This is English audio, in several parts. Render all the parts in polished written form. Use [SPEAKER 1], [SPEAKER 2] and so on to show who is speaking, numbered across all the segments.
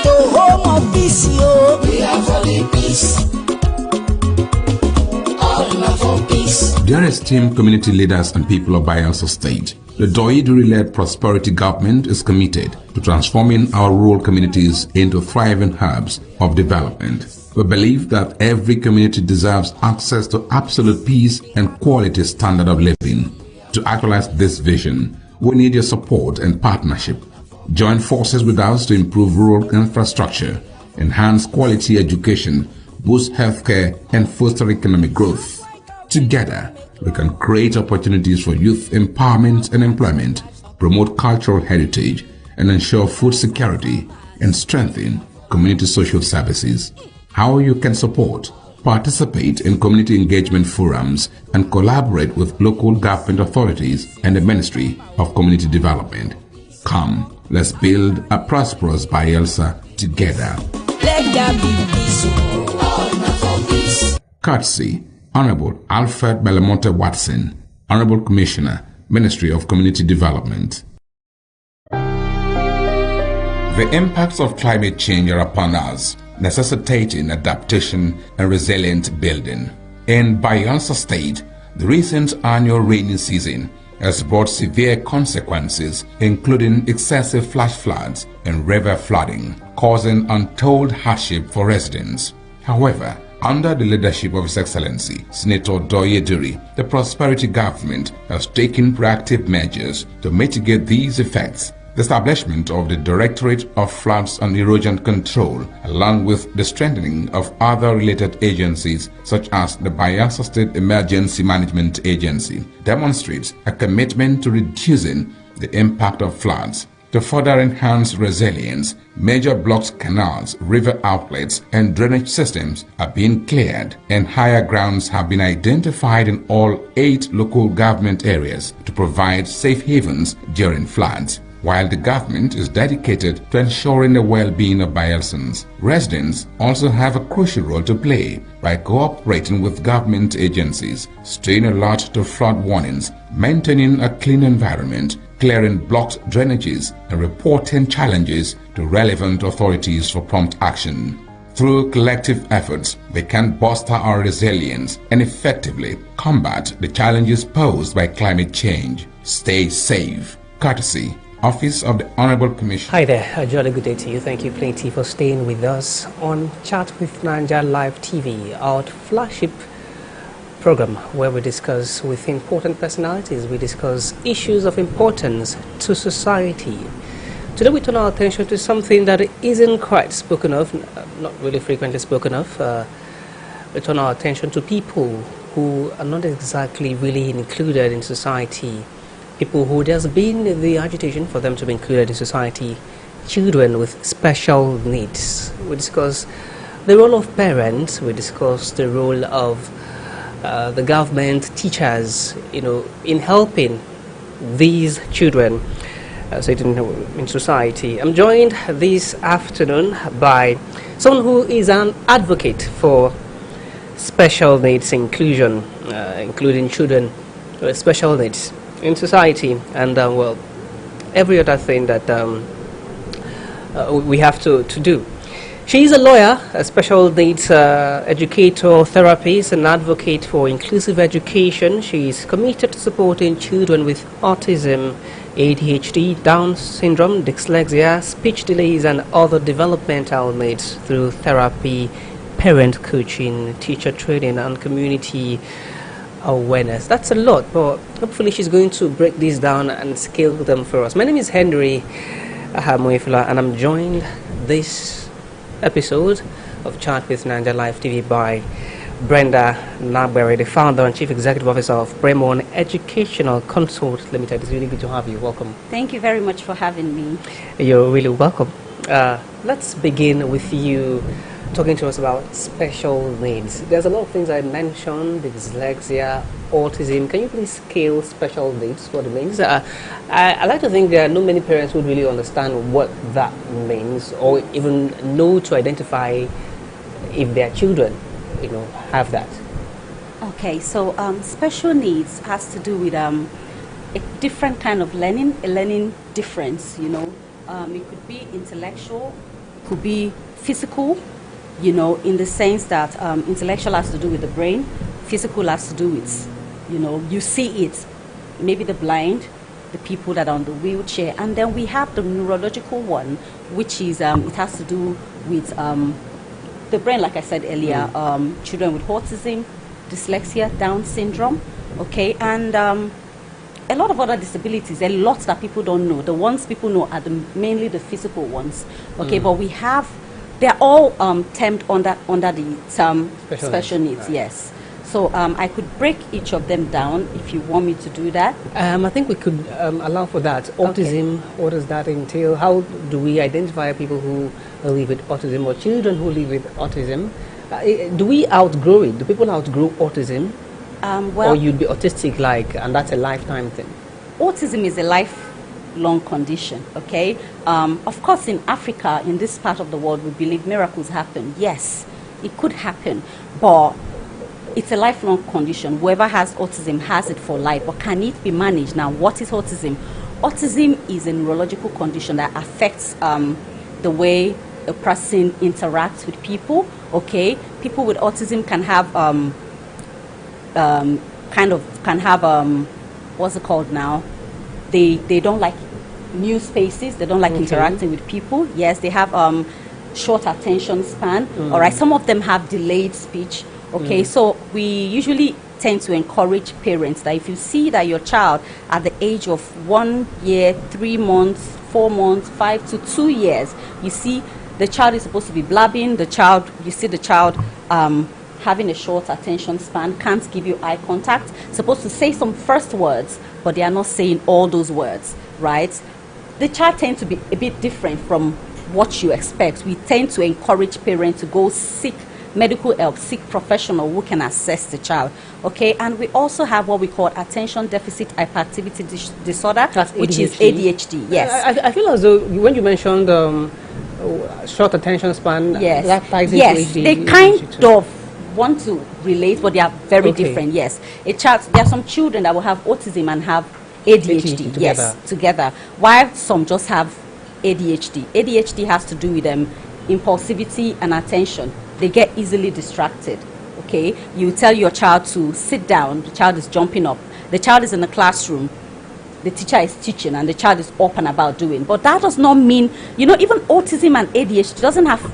[SPEAKER 1] Ghetto home of peace, yo.
[SPEAKER 2] We are for the peace. All are for peace.
[SPEAKER 3] Dear esteemed community leaders and people of Bayelsa State, the Doyiduri-led prosperity government is committed to transforming our rural communities into thriving hubs of development. We believe that every community deserves access to absolute peace and quality standard of living. To actualize this vision, we need your support and partnership. Join forces with us to improve rural infrastructure, enhance quality education, boost healthcare, and foster economic growth. Together, we can create opportunities for youth empowerment and employment, promote cultural heritage, and ensure food security and strengthen community social services. How you can support: participate in community engagement forums and collaborate with local government authorities and the Ministry of Community Development. Come, let's build a prosperous Bayelsa together.
[SPEAKER 1] Let there be peace,
[SPEAKER 2] All are for peace.
[SPEAKER 3] Courtesy, Honorable Alfred Belamonte Watson, Honorable Commissioner, Ministry of Community Development. The impacts of climate change are upon us, necessitating adaptation and resilient building. In Bayelsa State, the recent annual rainy season has brought severe consequences, including excessive flash floods and river flooding, causing untold hardship for residents. However, under the leadership of His Excellency, Senator Doyiduri, the prosperity government has taken proactive measures to mitigate these effects. The establishment of the Directorate of Floods and Erosion Control, along with the strengthening of other related agencies such as the Bayelsa State Emergency Management Agency, demonstrates a commitment to reducing the impact of floods. To further enhance resilience, major blocked canals, river outlets, and drainage systems are being cleared, and higher grounds have been identified in all 8 local government areas to provide safe havens during floods. While the government is dedicated to ensuring the well-being of Bayelsans, residents also have a crucial role to play by cooperating with government agencies, staying alert to flood warnings, maintaining a clean environment, clearing blocked drainages, and reporting challenges to relevant authorities for prompt action. Through collective efforts, we can bolster our resilience and effectively combat the challenges posed by climate change. Stay safe. Courtesy, Office of the Honorable Commissioner.
[SPEAKER 4] Hi there, a jolly good day to you. Thank you plenty for staying with us on Chat with Naija Live TV, our flagship program where we discuss with important personalities, we discuss issues of importance to society. Today we turn our attention to something that isn't quite spoken of, not really frequently spoken of. We turn our attention to people who are not exactly really included in society. People who there's been the agitation for them to be included in society, children with special needs. We discuss the role of parents, we discuss the role of the government, teachers, in helping these children in society. I'm joined this afternoon by someone who is an advocate for special needs inclusion, including children with special needs in society, and well, every other thing that we have to do. She is a lawyer, a special needs educator, therapist, and advocate for inclusive education. She is committed to supporting children with autism, ADHD, Down syndrome, dyslexia, speech delays, and other developmental needs through therapy, parent coaching, teacher training, and community awareness. That's a lot, but hopefully she's going to break these down and scale them for us. My name is Henry Ahamoifula, and I'm joined this episode of Chat with Naija Live TV by Brenda Nabere, the founder and chief executive officer of Bremon Educational Consult Limited. It's really good to have you. Welcome.
[SPEAKER 5] Thank you very much for having me.
[SPEAKER 4] You're really welcome. Let's begin with you talking to us about special needs. There's a lot of things I mentioned: dyslexia, autism. Can you please scale special needs? What it means? I like to think there are not many parents who would really understand what that means, or even know to identify if their children, have that.
[SPEAKER 5] Okay, so special needs has to do with a different kind of learning, a learning difference. It could be intellectual, could be physical, in the sense that intellectual has to do with the brain, physical has to do with, you see it, maybe the blind, the people that are on the wheelchair, and then we have the neurological one, which is it has to do with the brain, like I said earlier, children with autism, dyslexia, Down syndrome, okay, and a lot of other disabilities, a lot that people don't know. The ones people know are mainly the physical ones, okay, but we have, they're all termed under the term special needs,
[SPEAKER 4] right.
[SPEAKER 5] yes. So I could break each of them down if you want me to do that.
[SPEAKER 4] I think we could allow for that. Autism, what does that entail? How do we identify people who live with autism or children who live with autism? Do we outgrow it? Do people outgrow autism? Or you'd be autistic and that's a lifetime thing?
[SPEAKER 5] Autism is a lifelong condition, okay? Of course, in Africa, in this part of the world, we believe miracles happen. Yes, it could happen, but it's a lifelong condition. Whoever has autism has it for life, but can it be managed? Now, what is autism? Autism is a neurological condition that affects the way a person interacts with people, okay? People with autism can have, what's it called now? They don't like new spaces, they don't like interacting with people. Yes, they have short attention span, all right? Some of them have delayed speech. Okay, so we usually tend to encourage parents that if you see that your child at the age of 1 year, 3 months, 4 months, 5 to 2 years, you see the child is supposed to be blabbing, you see the child having a short attention span, can't give you eye contact, supposed to say some first words, but they are not saying all those words, right? The child tends to be a bit different from what you expect. We tend to encourage parents to go seek medical help, seek professional who can assess the child, okay? And we also have what we call attention deficit hyperactivity disorder, which is ADHD, yes.
[SPEAKER 4] I feel as though when you mentioned short attention span,
[SPEAKER 5] yes,
[SPEAKER 4] that ties into
[SPEAKER 5] yes,
[SPEAKER 4] ADHD.
[SPEAKER 5] they kind of want to relate, but they are very different, yes. There are some children that will have autism and have ADHD, yes, together, while some just have ADHD. ADHD has to do with impulsivity and attention. They get easily distracted, okay? You tell your child to sit down, the child is jumping up. The child is in the classroom, the teacher is teaching, and the child is up and about doing. But that does not mean, even autism and ADHD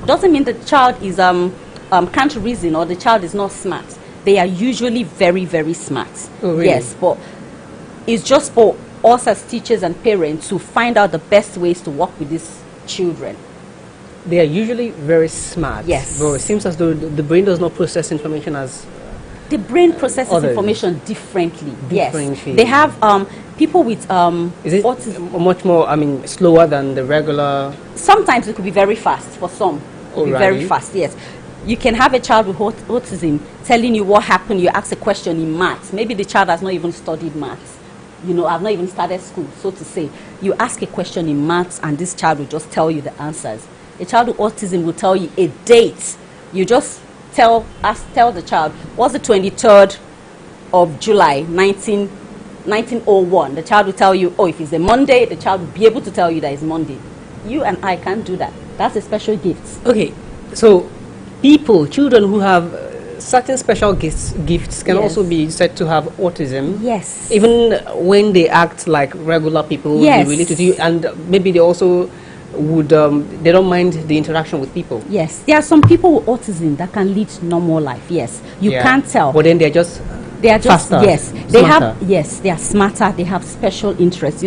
[SPEAKER 5] doesn't mean the child is can't reason or the child is not smart. They are usually very, very smart.
[SPEAKER 4] Oh, really?
[SPEAKER 5] Yes, but it's just for us as teachers and parents to find out the best ways to work with these children.
[SPEAKER 4] They are usually very smart.
[SPEAKER 5] Yes.
[SPEAKER 4] But it seems as though the brain does not process information as...
[SPEAKER 5] The brain processes information differently. Yes. They have people with
[SPEAKER 4] is it
[SPEAKER 5] autism.
[SPEAKER 4] Much more, slower than the regular...
[SPEAKER 5] Sometimes it could be very fast for some. It could be very fast, yes. You can have a child with autism telling you what happened. You ask a question in maths. Maybe the child has not even studied maths. I've not even started school, so to say. You ask a question in maths and this child will just tell you the answers. A child with autism will tell you a date. You just tell the child, what's the 23rd of July, 1901? The child will tell you, if it's a Monday, the child will be able to tell you that it's Monday. You and I can't do that. That's a special gift.
[SPEAKER 4] Okay, so children who have certain special gifts can also be said to have autism.
[SPEAKER 5] Yes.
[SPEAKER 4] Even when they act like regular people,
[SPEAKER 5] yes,
[SPEAKER 4] they relate to you, and maybe they also they don't mind the interaction with people.
[SPEAKER 5] Yes, there are some people with autism that can lead normal life. Yes, you can't tell.
[SPEAKER 4] But then they are just faster,
[SPEAKER 5] yes, they are smarter. They have special interests.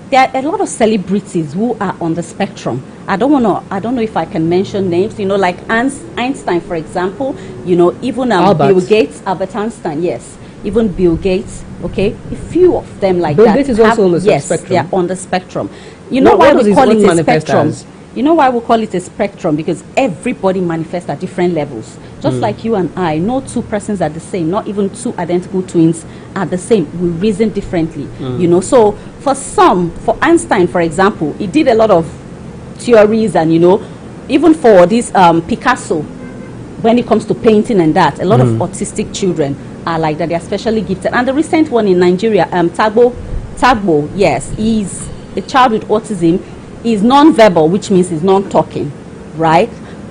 [SPEAKER 5] There are a lot of celebrities who are on the spectrum. I don't know if I can mention names. Like Einstein, for example. Even Bill Gates, Albert Einstein. Yes, even Bill Gates. Okay, a few of them like
[SPEAKER 4] Bill
[SPEAKER 5] that.
[SPEAKER 4] Gates is also on the spectrum.
[SPEAKER 5] Yes, they are on the spectrum. Why we call it a spectrum? Why we call it a spectrum? Because everybody manifests at different levels. Just like you and I, no two persons are the same. Not even two identical twins are the same. We reason differently. So for Einstein, for example, he did a lot of theories, and even for this Picasso, when it comes to painting and that, a lot of autistic children are like that. They are specially gifted. And the recent one in Nigeria, Tagbo, yes, he's a child with autism. He's non-verbal, which means he's non-talking, right?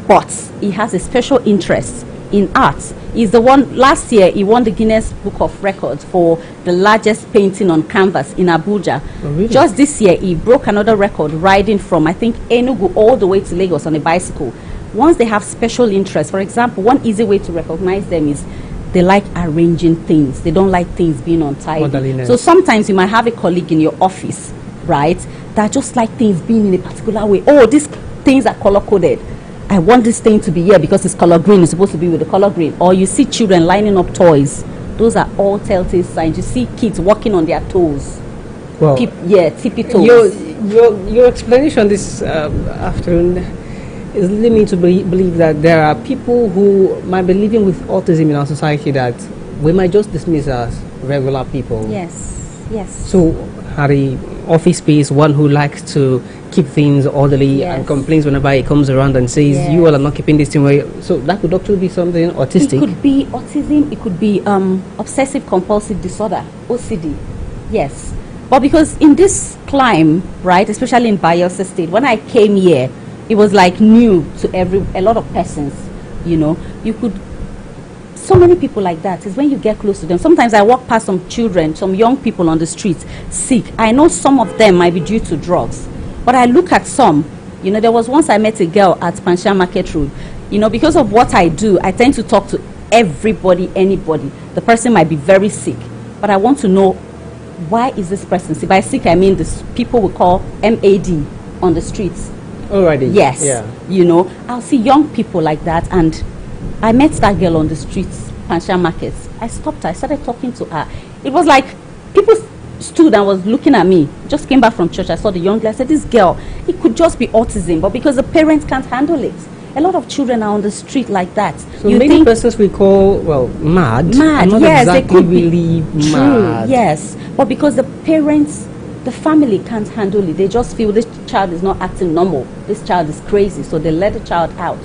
[SPEAKER 5] But he has a special interest in art. He's the one, last year, he won the Guinness Book of Records for the largest painting on canvas in Abuja.
[SPEAKER 4] Oh, really?
[SPEAKER 5] Just this year, he broke another record riding from, I think, Enugu all the way to Lagos on a bicycle. Once they have special interest, for example, one easy way to recognize them is they like arranging things. They don't like things being untidy.
[SPEAKER 4] Orderliness.
[SPEAKER 5] So sometimes you might have a colleague in your office, right, that just like things being in a particular way. Oh, these things are color-coded. I want this thing to be here because it's color green. It's supposed to be with the color green. Or you see children lining up toys. Those are all telltale signs. You see kids walking on their toes.
[SPEAKER 4] Well,
[SPEAKER 5] Tippy toes.
[SPEAKER 4] your explanation this afternoon is leading me to believe that there are people who might be living with autism in our society that we might just dismiss as regular people.
[SPEAKER 5] Yes.
[SPEAKER 4] So, Harry, office space, one who likes to keep things orderly
[SPEAKER 5] Yes.
[SPEAKER 4] and complains whenever he comes around and says,
[SPEAKER 5] Yes.
[SPEAKER 4] you all are not keeping this thing well. So that could actually be something autistic.
[SPEAKER 5] It could be autism. It could be obsessive compulsive disorder, OCD. Yes. But because in this climb, right, especially in Bayelsa State, when I came here, it was like new to a lot of persons, you know. You could, so many people like that is when you get close to them. Sometimes I walk past some children, some young people on the streets, sick. I know some of them might be due to drugs. But I look at some, you know, there was once I met a girl at Pansha Market Road. You know, because of what I do, I tend to talk to everybody, anybody. The person might be very sick, but I want to know, why is this person sick? By sick, I mean this people we call MAD on the streets.
[SPEAKER 4] Already.
[SPEAKER 5] Yes.
[SPEAKER 4] Yeah.
[SPEAKER 5] You know, I'll see young people like that, and I met that girl on the streets, Pansha Markets. I stopped her. I started talking to her. It was like people stood and was looking at me. Just came back from church. I saw the young girl. I said, this girl, it could just be autism, but because the parents can't handle it. A lot of children are on the street like that.
[SPEAKER 4] So many persons we call, well, mad.
[SPEAKER 5] Mad,
[SPEAKER 4] Not
[SPEAKER 5] yes,
[SPEAKER 4] exactly
[SPEAKER 5] they could be
[SPEAKER 4] really
[SPEAKER 5] true,
[SPEAKER 4] mad.
[SPEAKER 5] yes. But because the parents, the family can't handle it, they just feel this child is not acting normal. This child is crazy, so they let the child out.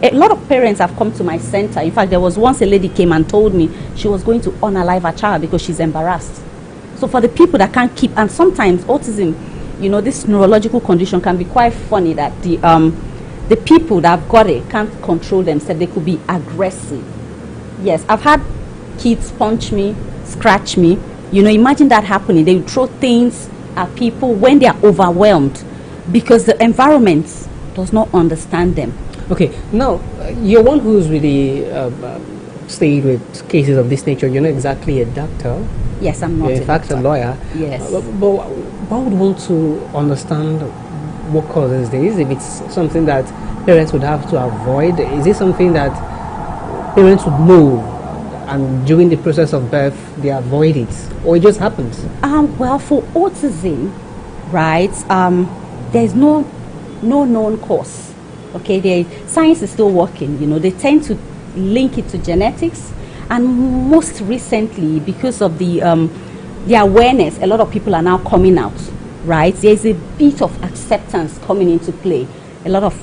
[SPEAKER 5] A lot of parents have come to my center. In fact, there was once a lady came and told me she was going to unalive her child because she's embarrassed. So for the people that can't keep, and sometimes autism, you know, this neurological condition can be quite funny, that the people that have got it can't control themselves. They could be aggressive. Yes, I've had kids punch me, scratch me. You know, imagine that happening. They would throw things at people when they are overwhelmed because the environment does not understand them.
[SPEAKER 4] Okay, now, you're one who's really stayed with cases of this nature. You're not exactly a doctor.
[SPEAKER 5] Yes, I'm not.
[SPEAKER 4] You're in fact a lawyer.
[SPEAKER 5] Yes.
[SPEAKER 4] But one would want to understand what causes this, if it's something that parents would have to avoid. Is it something that parents would know and during the process of birth they avoid it, or it just happens?
[SPEAKER 5] Well, for autism, right, there's no known cause. Okay, science is still working. You know, they tend to link it to genetics, and most recently, because of the awareness, a lot of people are now coming out. Right, there's a bit of acceptance coming into play. A lot of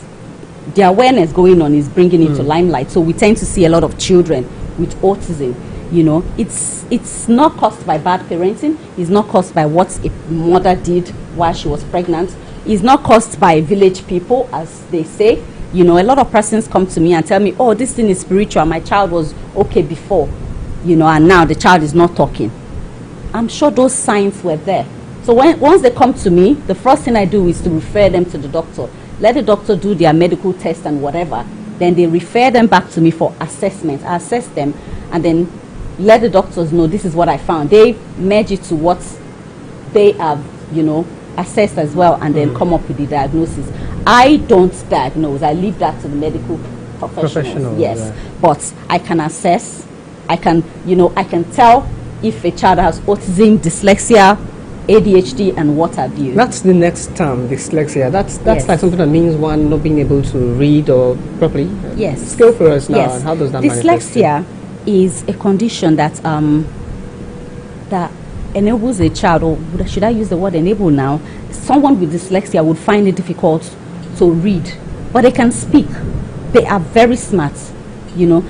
[SPEAKER 5] the awareness going on is bringing it to limelight. So we tend to see a lot of children with autism. You know, it's not caused by bad parenting. It's not caused by what a mother did while she was pregnant. It's not caused by village people, as they say. You know, a lot of persons come to me and tell me, oh, this thing is spiritual. My child was okay before, you know, and now the child is not talking. I'm sure those signs were there. So once they come to me, the first thing I do is to refer them to the doctor. Let the doctor do their medical test and whatever. Then they refer them back to me for assessment. I assess them and then let the doctors know this is what I found. They merge it to what they have, you know, assessed as well, and then come up with the diagnosis. I don't diagnose. I leave that to the medical professionals. Yes, yeah. But I can assess. I can tell if a child has autism, dyslexia, ADHD, and what have you.
[SPEAKER 4] That's the next term, dyslexia. That's
[SPEAKER 5] Yes.
[SPEAKER 4] like something that means one not being able to read or properly.
[SPEAKER 5] Yes.
[SPEAKER 4] Scale for us now.
[SPEAKER 5] Yes.
[SPEAKER 4] How does that manifest?
[SPEAKER 5] Dyslexia is a condition that that enables a child, or should I use the word enable now? Someone with dyslexia would find it difficult to read, but they can speak. They are very smart, you know.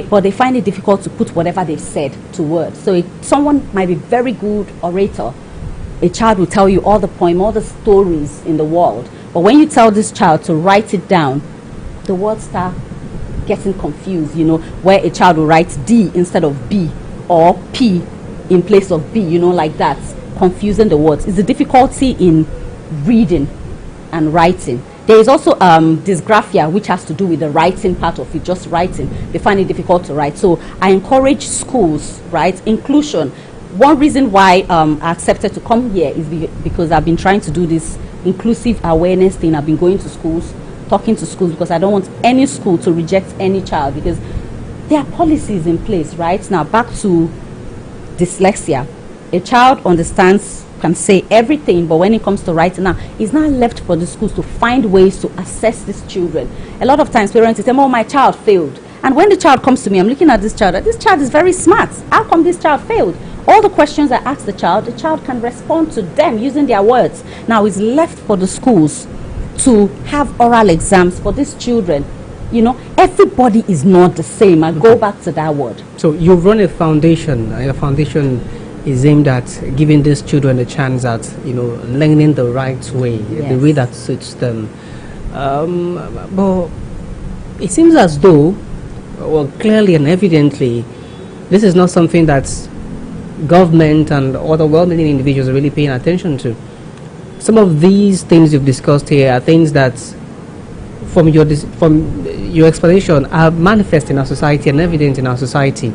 [SPEAKER 5] But they find it difficult to put whatever they've said to words. So someone might be very good orator, a child will tell you all the poem, all the stories in the world. But when you tell this child to write it down, the words start getting confused, where a child will write D instead of B or P in place of B, like that, confusing the words. It's the difficulty in reading and writing. There is also dysgraphia, which has to do with the writing part of it, just writing. They find it difficult to write. So I encourage schools, right, inclusion. One reason why I accepted to come here is because I've been trying to do this inclusive awareness thing. I've been going to schools, talking to schools, because I don't want any school to reject any child, because there are policies in place, right? Now, back to dyslexia. A child understands, can say everything, but when it comes to writing now, it's not left for the schools to find ways to assess these children. A lot of times parents say, oh, my child failed. And when the child comes to me, I'm looking at this child is very smart. How come this child failed? All the questions I ask the child can respond to them using their words. Now it's left for the schools to have oral exams for these children. Everybody is not the same. I go back to that word.
[SPEAKER 4] So you run a foundation. Your foundation is aimed at giving these children a chance at, learning the right way, the way that suits them. But it seems as though, well, clearly and evidently, this is not something that government and other well-meaning individuals are really paying attention to. Some of these things you've discussed here are things that, from your explanation, are manifest in our society and evident in our society.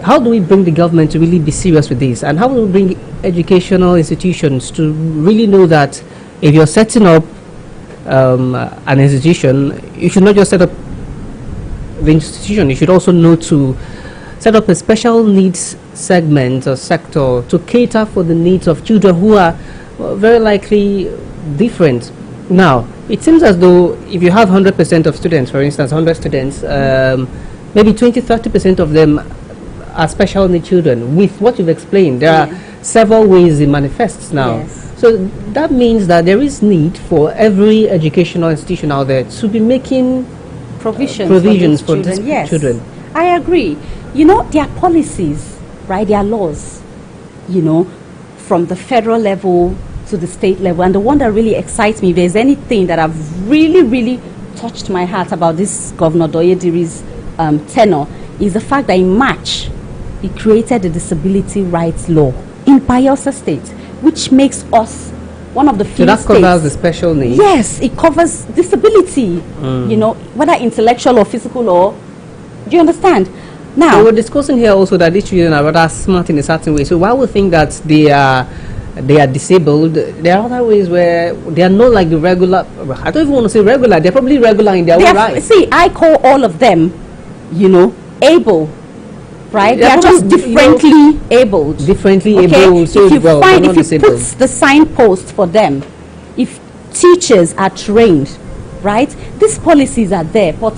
[SPEAKER 4] How do we bring the government to really be serious with this? And how do we bring educational institutions to really know that if you're setting up an institution, you should not just set up the institution, you should also know to set up a special needs segment or sector to cater for the needs of children who are very likely different. Now, it seems as though if you have 100% of students, for instance, 100 students, maybe 20-30% of them are special needs children. With what you've explained, there are several ways it manifests now.
[SPEAKER 5] Yes.
[SPEAKER 4] So that means that there is need for every educational institution out there to be making provisions for these children.
[SPEAKER 5] I agree. There are policies, right? There are laws, from the federal level to the state level. And the one that really excites me, if there's anything that have really, really touched my heart about this Governor Doyediri's tenure, is the fact that in March, he created the disability rights law in Bayelsa State, which makes us one of the few states. So that covers
[SPEAKER 4] the special needs?
[SPEAKER 5] Yes, it covers disability, whether intellectual or physical, or, do you understand? Now,
[SPEAKER 4] so we're discussing here also that these children are rather smart in a certain way. So while we think that they are disabled, there are other ways where they are not like the regular. I don't even want to say regular. They're probably regular in their own right.
[SPEAKER 5] See, I call all of them, able. Right? They are just differently abled.
[SPEAKER 4] Differently abled.
[SPEAKER 5] So if you put the signpost for them, if teachers are trained, right? These policies are there, but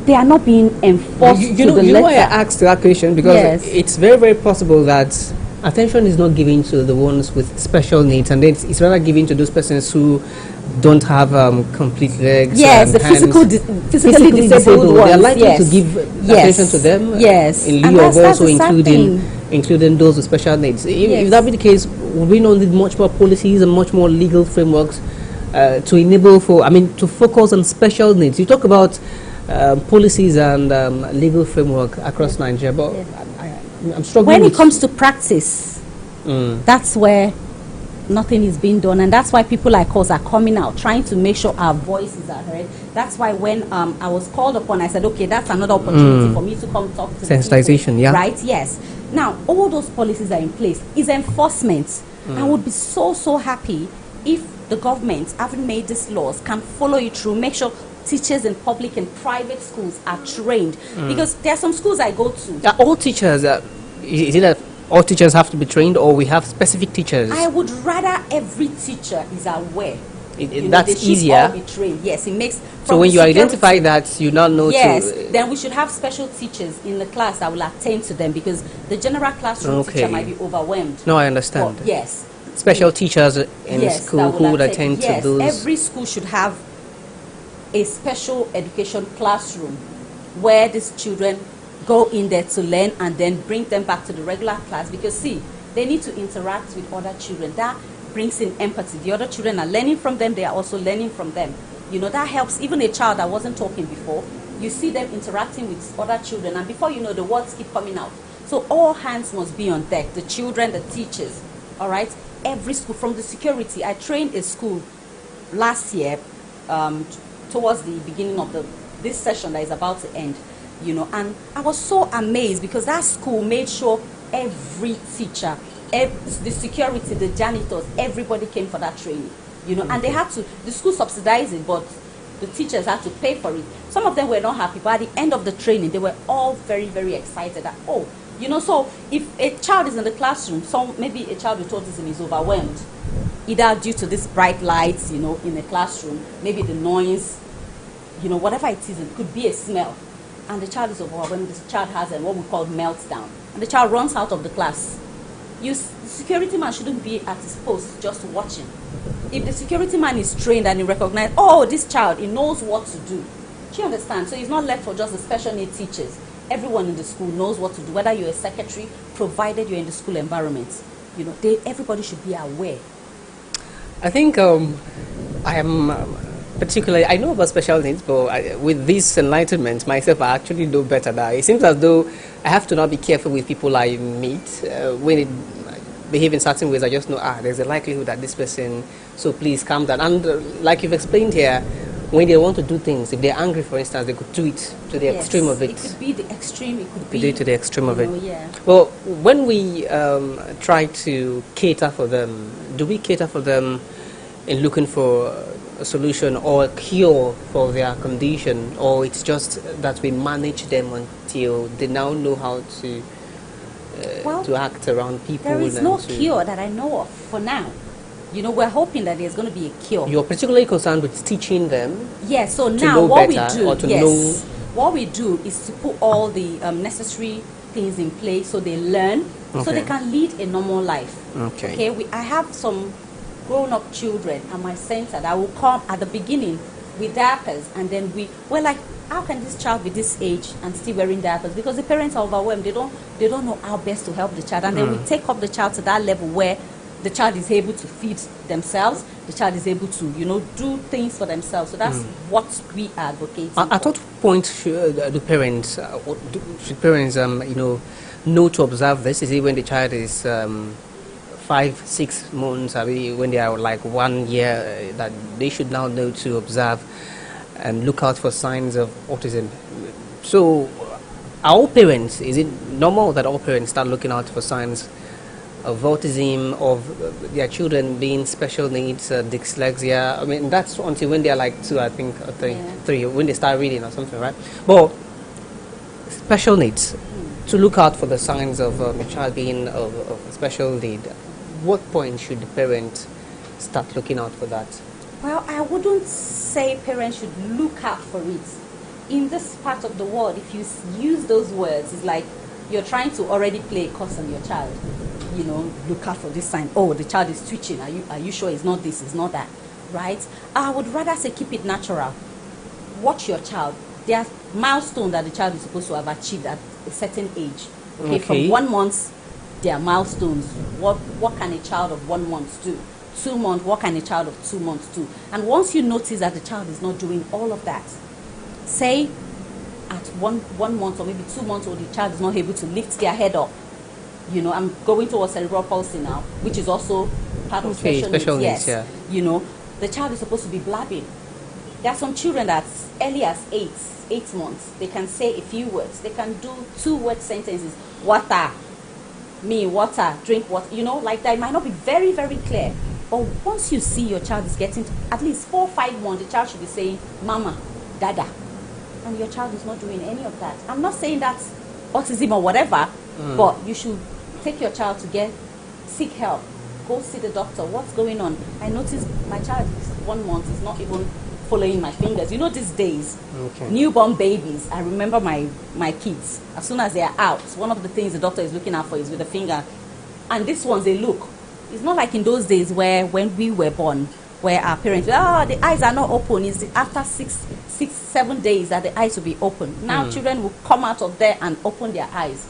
[SPEAKER 5] they are not being enforced to the letter.
[SPEAKER 4] You know why I asked that question? Because it's very, very possible that attention is not given to the ones with special needs, and it's rather given to those persons who don't have complete legs.
[SPEAKER 5] Yes, the physically disabled ones.
[SPEAKER 4] They are likely to give attention to them.
[SPEAKER 5] Yes,
[SPEAKER 4] in lieu of also including those with special needs. If that be the case, we don't need much more policies and much more legal frameworks to enable to focus on special needs. You talk about policies and legal framework across Nigeria, but I'm struggling.
[SPEAKER 5] When it comes to practice, that's where nothing is being done, and that's why people like us are coming out, trying to make sure our voices are heard. That's why when I was called upon, I said, okay, that's another opportunity for me to come talk to
[SPEAKER 4] sensitization,
[SPEAKER 5] people, right? Yes. Now, all those policies are in place. Is enforcement. I would be so happy if the government, having made these laws, can follow it through, make sure teachers in public and private schools are trained. Because there are some schools I go to.
[SPEAKER 4] All teachers, is it that all teachers have to be trained, or we have specific teachers?
[SPEAKER 5] I would rather every teacher is aware.
[SPEAKER 4] That's
[SPEAKER 5] they
[SPEAKER 4] easier.
[SPEAKER 5] Should all be trained. Yes, it makes.
[SPEAKER 4] So when you identify that, you now know.
[SPEAKER 5] Yes, then we should have special teachers in the class that will attend to them, because the general classroom teacher might be overwhelmed.
[SPEAKER 4] No, I understand.
[SPEAKER 5] But yes.
[SPEAKER 4] Special teachers in school who would attend to those.
[SPEAKER 5] Every school should have a special education classroom where these children go in there to learn and then bring them back to the regular class. Because see, They need to interact with other children. That brings in empathy. The other children are learning from them. They are also learning from them. You know, that helps. Even a child that wasn't talking before, you see them interacting with other children, and before you know, the words keep coming out. So all hands must be on deck, the children, the teachers, all right? Every school, from the security. I trained a school last year towards the beginning of this session that is about to end, you know, and I was so amazed because that school made sure every teacher, the security, the janitors, everybody came for that training, you know, and they had to, the school subsidized it, but the teachers had to pay for it. Some of them were not happy, but at the end of the training, they were all very, very excited that, oh, you know, so if a child is in the classroom, maybe a child with autism is overwhelmed, either due to these bright lights, you know, in the classroom, maybe the noise, you know, whatever it is, it could be a smell, and the child is overwhelmed. This child has what we call meltdown, and the child runs out of the class. The security man shouldn't be at his post just watching. If the security man is trained and he recognizes, oh, this child, he knows what to do. Do you understand? So he's not left for just the special need teachers. Everyone in the school knows what to do, whether you're a secretary, provided you're in the school environment. You know, everybody should be aware.
[SPEAKER 4] I think I am particularly, I know about special needs, but with this enlightenment, myself, I actually know better now. It seems as though I have to not be careful with people I meet. When it behave in certain ways, I just know, there's a likelihood that this person, so please calm down. And like you've explained here, when they want to do things, if they're angry, for instance, they could do it to the extreme of it.
[SPEAKER 5] It could be the extreme, it could be...
[SPEAKER 4] do it to the extreme of it.
[SPEAKER 5] Yeah.
[SPEAKER 4] Well, when we try to cater for them, do we cater for them in looking for a solution or a cure for their condition, or it's just that we manage them until they now know how to act around people?
[SPEAKER 5] There is no cure that I know of for now. You know, we're hoping that there's going to be a cure.
[SPEAKER 4] You're particularly concerned with teaching them?
[SPEAKER 5] Yes, so
[SPEAKER 4] to
[SPEAKER 5] now
[SPEAKER 4] know
[SPEAKER 5] what we
[SPEAKER 4] better,
[SPEAKER 5] do,
[SPEAKER 4] or to know...
[SPEAKER 5] what we do is to put all the necessary things in place so they learn, so they can lead a normal life. Okay. I have some grown-up children at my center that will come at the beginning with diapers, and then we're like, how can this child be this age and still wearing diapers? Because the parents are overwhelmed. They don't know how best to help the child, and then we take up the child to that level where the child is able to feed themselves, the child is able to, you know, do things for themselves. So that's what we are advocating for.
[SPEAKER 4] At what point should the parents, know to observe this? Is it when the child is 5-6 months, when they are like 1 year, that they should now know to observe and look out for signs of autism? So, our parents, is it normal that all parents start looking out for signs of autism, of their children being special needs, dyslexia? I mean, that's until when they are like 2, I think, or 3, when they start reading or something, right? But special needs, to look out for the signs of a child being of special need, what point should the parent start looking out for that?
[SPEAKER 5] Well, I wouldn't say parents should look out for it. In this part of the world, if you use those words, it's like you're trying to already play a curse on your child. You know, look out for this sign. Oh, the child is twitching. Are you sure it's not this, it's not that, right? I would rather say keep it natural. Watch your child. There are milestones that the child is supposed to have achieved at a certain age. Okay. From 1 month, there are milestones. What can a child of 1 month do? 2 months, what can a child of 2 months do? And once you notice that the child is not doing all of that, say at one month or maybe 2 months old, the child is not able to lift their head up. You know, I'm going towards cerebral palsy now, which is also part of special needs. Yes.
[SPEAKER 4] Yeah.
[SPEAKER 5] You know, the child is supposed to be blabbing. There are some children that as early as 8 months, they can say a few words. They can do 2-word sentences. Water, me, water, drink water. You know, like that. It might not be very, very clear. But once you see your child is getting to at least 4 or 5 months, the child should be saying, Mama, Dada. And your child is not doing any of that. I'm not saying that's autism or whatever, but you should take your child to seek help. Go see the doctor. What's going on? I noticed my child is 1 month, is not even following my fingers. You know, these days, newborn babies, I remember my kids, as soon as they are out, one of the things the doctor is looking out for is with the finger. And these ones, they look. It's not like in those days where when we were born, where our parents, the eyes are not open. It's after 6-7 days that the eyes will be open. Now children will come out of there and open their eyes.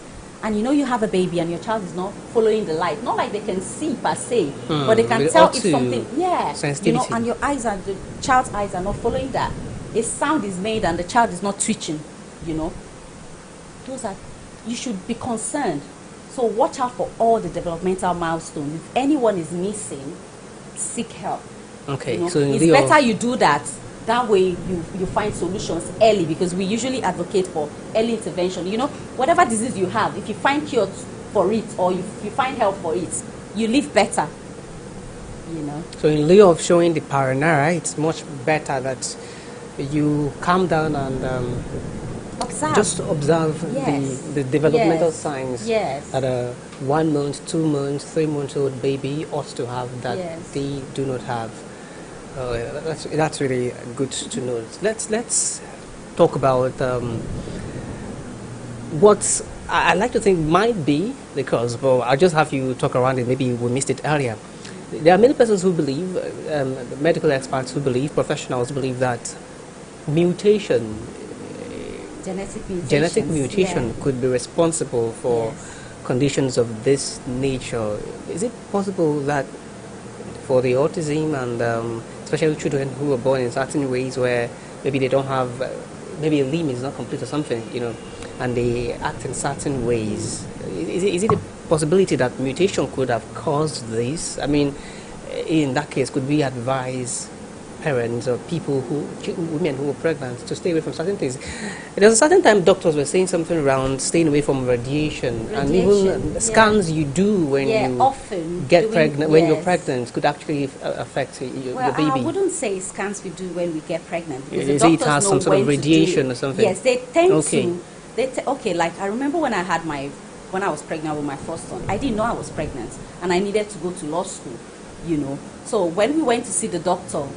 [SPEAKER 5] and you have a baby and your child is not following the light, not like they can see per se, but they can tell if something,
[SPEAKER 4] sensitivity.
[SPEAKER 5] and your eyes and the child's eyes are not following that. A sound is made and the child is not twitching, those are, you should be concerned. So watch out for all the developmental milestones. If anyone is missing, seek help.
[SPEAKER 4] Okay, so
[SPEAKER 5] it's better you do that. That way you find solutions early, because we usually advocate for early intervention. Whatever disease you have, if you find cure for it or if you find help for it, you live better.
[SPEAKER 4] So in lieu of showing the paranoia, it's much better that you calm down and just observe the developmental signs that a 1 month, 2 months, 3 months old baby ought to have that they do not have. That's really good to know. Let's talk about what I like to think might be the cause, but I'll just have you talk around it. Maybe we missed it earlier. There are many persons who believe, medical experts who believe, professionals believe that mutation, genetic mutation could be responsible for conditions of this nature. Is it possible that for the autism and especially children who are born in certain ways where maybe they don't have, maybe a limb is not complete or something, and they act in certain ways, is it a possibility that mutation could have caused this? I mean, in that case, could we advise parents or women who are pregnant to stay away from certain things? There was a certain time doctors were saying something around staying away from radiation. And even scans you do when you
[SPEAKER 5] often
[SPEAKER 4] get pregnant, when you're pregnant, could actually affect your baby.
[SPEAKER 5] I wouldn't say scans we do when we get pregnant, because
[SPEAKER 4] Is
[SPEAKER 5] the
[SPEAKER 4] it
[SPEAKER 5] doctors
[SPEAKER 4] has
[SPEAKER 5] know
[SPEAKER 4] some sort of
[SPEAKER 5] when to
[SPEAKER 4] radiation
[SPEAKER 5] do it.
[SPEAKER 4] or something?
[SPEAKER 5] Yes, they tend to. Like I remember when I was pregnant with my first son, I didn't know I was pregnant, and I needed to go to law school. So when we went to see the doctor,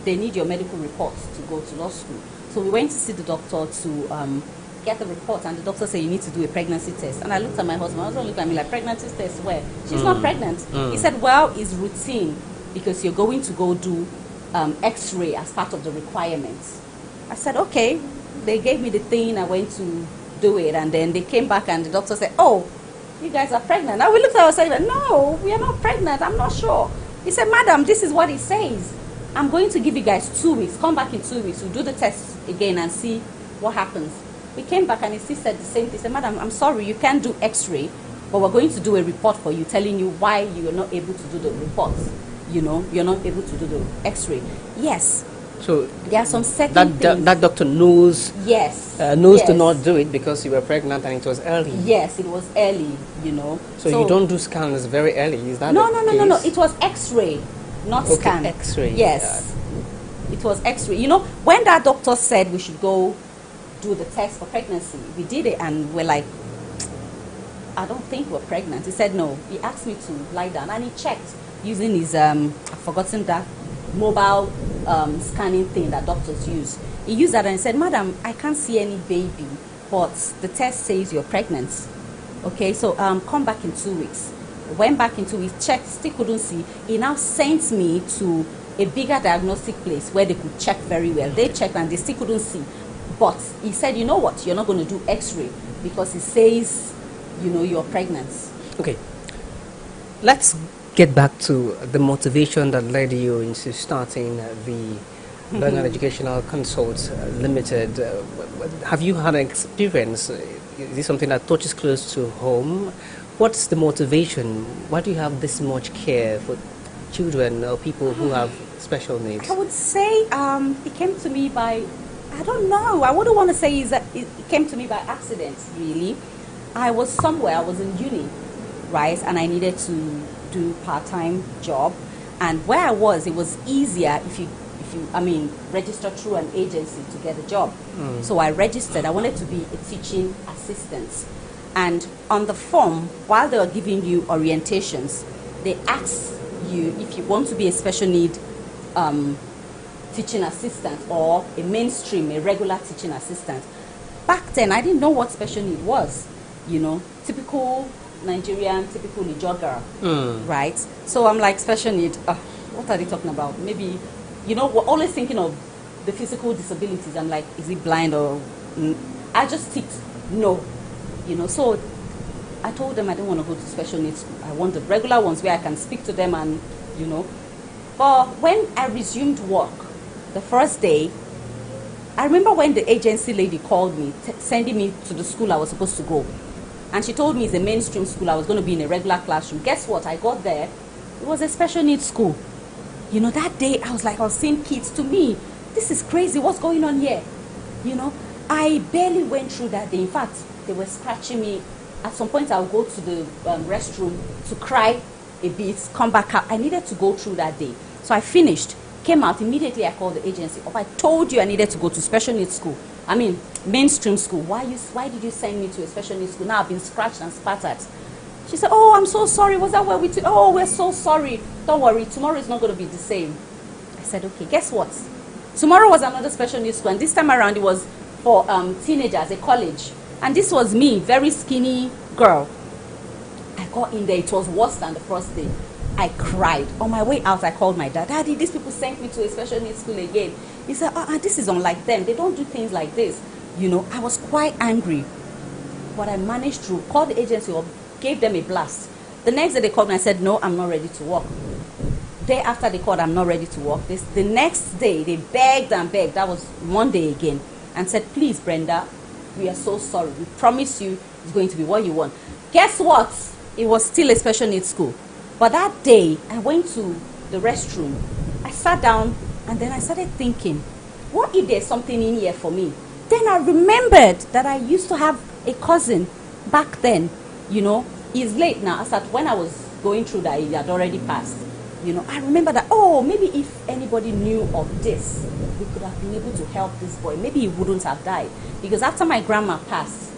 [SPEAKER 5] they need your medical reports to go to law school. So we went to see the doctor to get the report, and the doctor said you need to do a pregnancy test. And I looked at my husband. My husband looked at me like, pregnancy test where? She's not pregnant. He said, well, it's routine because you're going to go do X-ray as part of the requirements. I said, okay. They gave me the thing. I went to do it, and then they came back, and the doctor said, oh, you guys are pregnant. Now we looked at ourselves and said, no, we are not pregnant. I'm not sure. He said, madam, this is what it says. I'm going to give you guys 2 weeks. Come back in 2 weeks. We'll do the test again and see what happens. We came back and he still said the same thing. He said, madam, I'm sorry, you can't do X-ray, but we're going to do a report for you telling you why you are not able to do the reports. You're not able to do the X-ray. Yes.
[SPEAKER 4] So
[SPEAKER 5] there are some certain things.
[SPEAKER 4] That doctor knows to not do it because you were pregnant and it was early.
[SPEAKER 5] Yes, it was early,
[SPEAKER 4] So you don't do scans very early, is that
[SPEAKER 5] No.
[SPEAKER 4] case?
[SPEAKER 5] It was X-ray, not scan.
[SPEAKER 4] X-ray.
[SPEAKER 5] Yes. It was X-ray. When that doctor said we should go do the test for pregnancy, we did it and we're like, I don't think we're pregnant. He said no. He asked me to lie down and he checked using his, I've forgotten that, mobile scanning thing that doctors use. He used that and said, madam, I can't see any baby, but the test says you're pregnant. Okay, so come back in 2 weeks. Went back in 2 weeks, checked, still couldn't see. He now sent me to a bigger diagnostic place where they could check very well. They checked and they still couldn't see. But he said, you know what, you're not going to do X-ray because it says, you're pregnant.
[SPEAKER 4] Okay, let's get back to the motivation that led you into starting the Learner Educational Consult Limited. Have you had an experience? Is this something that touches close to home? What's the motivation? Why do you have this much care for children or people who have special needs?
[SPEAKER 5] I would say it came to me by, I don't know, I wouldn't want to say it came to me by accident, really. I was somewhere, I was in uni, right, and I needed to do part-time job, and where I was, it was easier if you register through an agency to get a job. So I registered. I wanted to be a teaching assistant, and on the form, while they were giving you orientations, they asked you if you want to be a special need teaching assistant or a mainstream, a regular teaching assistant. Back then, I didn't know what special need was. Typical Nigerian, typical Naija girl, right? So I'm like, special need, what are they talking about? Maybe, we're always thinking of the physical disabilities. I'm like, is he blind or... I just ticked no, so I told them I don't want to go to special needs school. I want the regular ones where I can speak to them and, you know. But when I resumed work, the first day, I remember when the agency lady called me, sending me to the school I was supposed to go. And she told me it's a mainstream school. I was going to be in a regular classroom. Guess what? I got there. It was a special needs school. You know, that day I was seeing kids. To me, this is crazy. What's going on here? You know, I barely went through that day. In fact, they were scratching me. At some point, I'll go to the restroom to cry a bit, come back out. I needed to go through that day. So I finished, came out. Immediately, I called the agency up. I told you I needed to go to special needs school. I mean, mainstream school. Why did you send me to a special needs school? Now I've been scratched and spat at. She said, oh, I'm so sorry. Was that where we took? Oh, we're so sorry. Don't worry. Tomorrow is not going to be the same. I said, okay, guess what? Tomorrow was another special needs school. And this time around, it was for teenagers, a college. And this was me, very skinny girl. I got in there. It was worse than the first day. I cried. On my way out, I called my dad. Daddy, these people sent me to a special needs school again. He said, this is unlike them. They don't do things like this. You know, I was quite angry. But I managed to call the agency up, gave them a blast. The next day they called me and said, no, I'm not ready to work. Day after they called, I'm not ready to work. The next day, they begged and begged. That was Monday again. And said, please, Brenda, we are so sorry. We promise you it's going to be what you want. Guess what? It was still a special needs school. But that day, I went to the restroom. I sat down, and then I started thinking, what if there's something in here for me? Then I remembered that I used to have a cousin back then. You know, he's late now. As at when I was going through that, he had already passed. You know, I remember that, oh, maybe if anybody knew of this, we could have been able to help this boy. Maybe he wouldn't have died. Because after my grandma passed,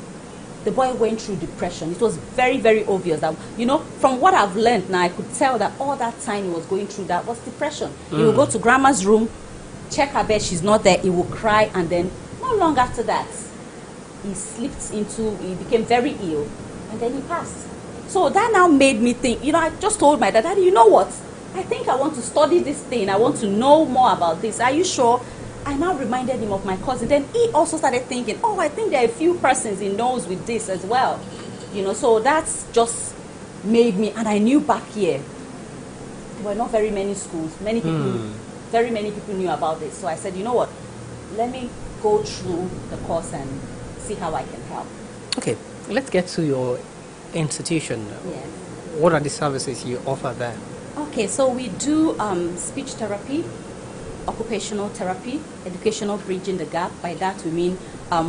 [SPEAKER 5] the boy went through depression. It was very, very obvious that, you know, from what I've learned now, I could tell that all that time he was going through that was depression. He would go to grandma's room, check her bed, she's not there, he would cry, and then not long after that, he became very ill, and then he passed. So that now made me think, you know, I just told my dad, Daddy, you know what? I think I want to study this thing. I want to know more about this. Are you sure? I now reminded him of my cousin. Then he also started thinking, oh, I think there are a few persons he knows with this as well. You know, so that's just made me, and I knew back here, there were not very many schools. Very many people knew about this. So I said, you know what? Let me go through the course and see how I can help.
[SPEAKER 4] Okay, let's get to your institution.
[SPEAKER 5] Yes.
[SPEAKER 4] What are the services you offer there?
[SPEAKER 5] Okay, so we do speech therapy, occupational therapy, educational bridging the gap. By that we mean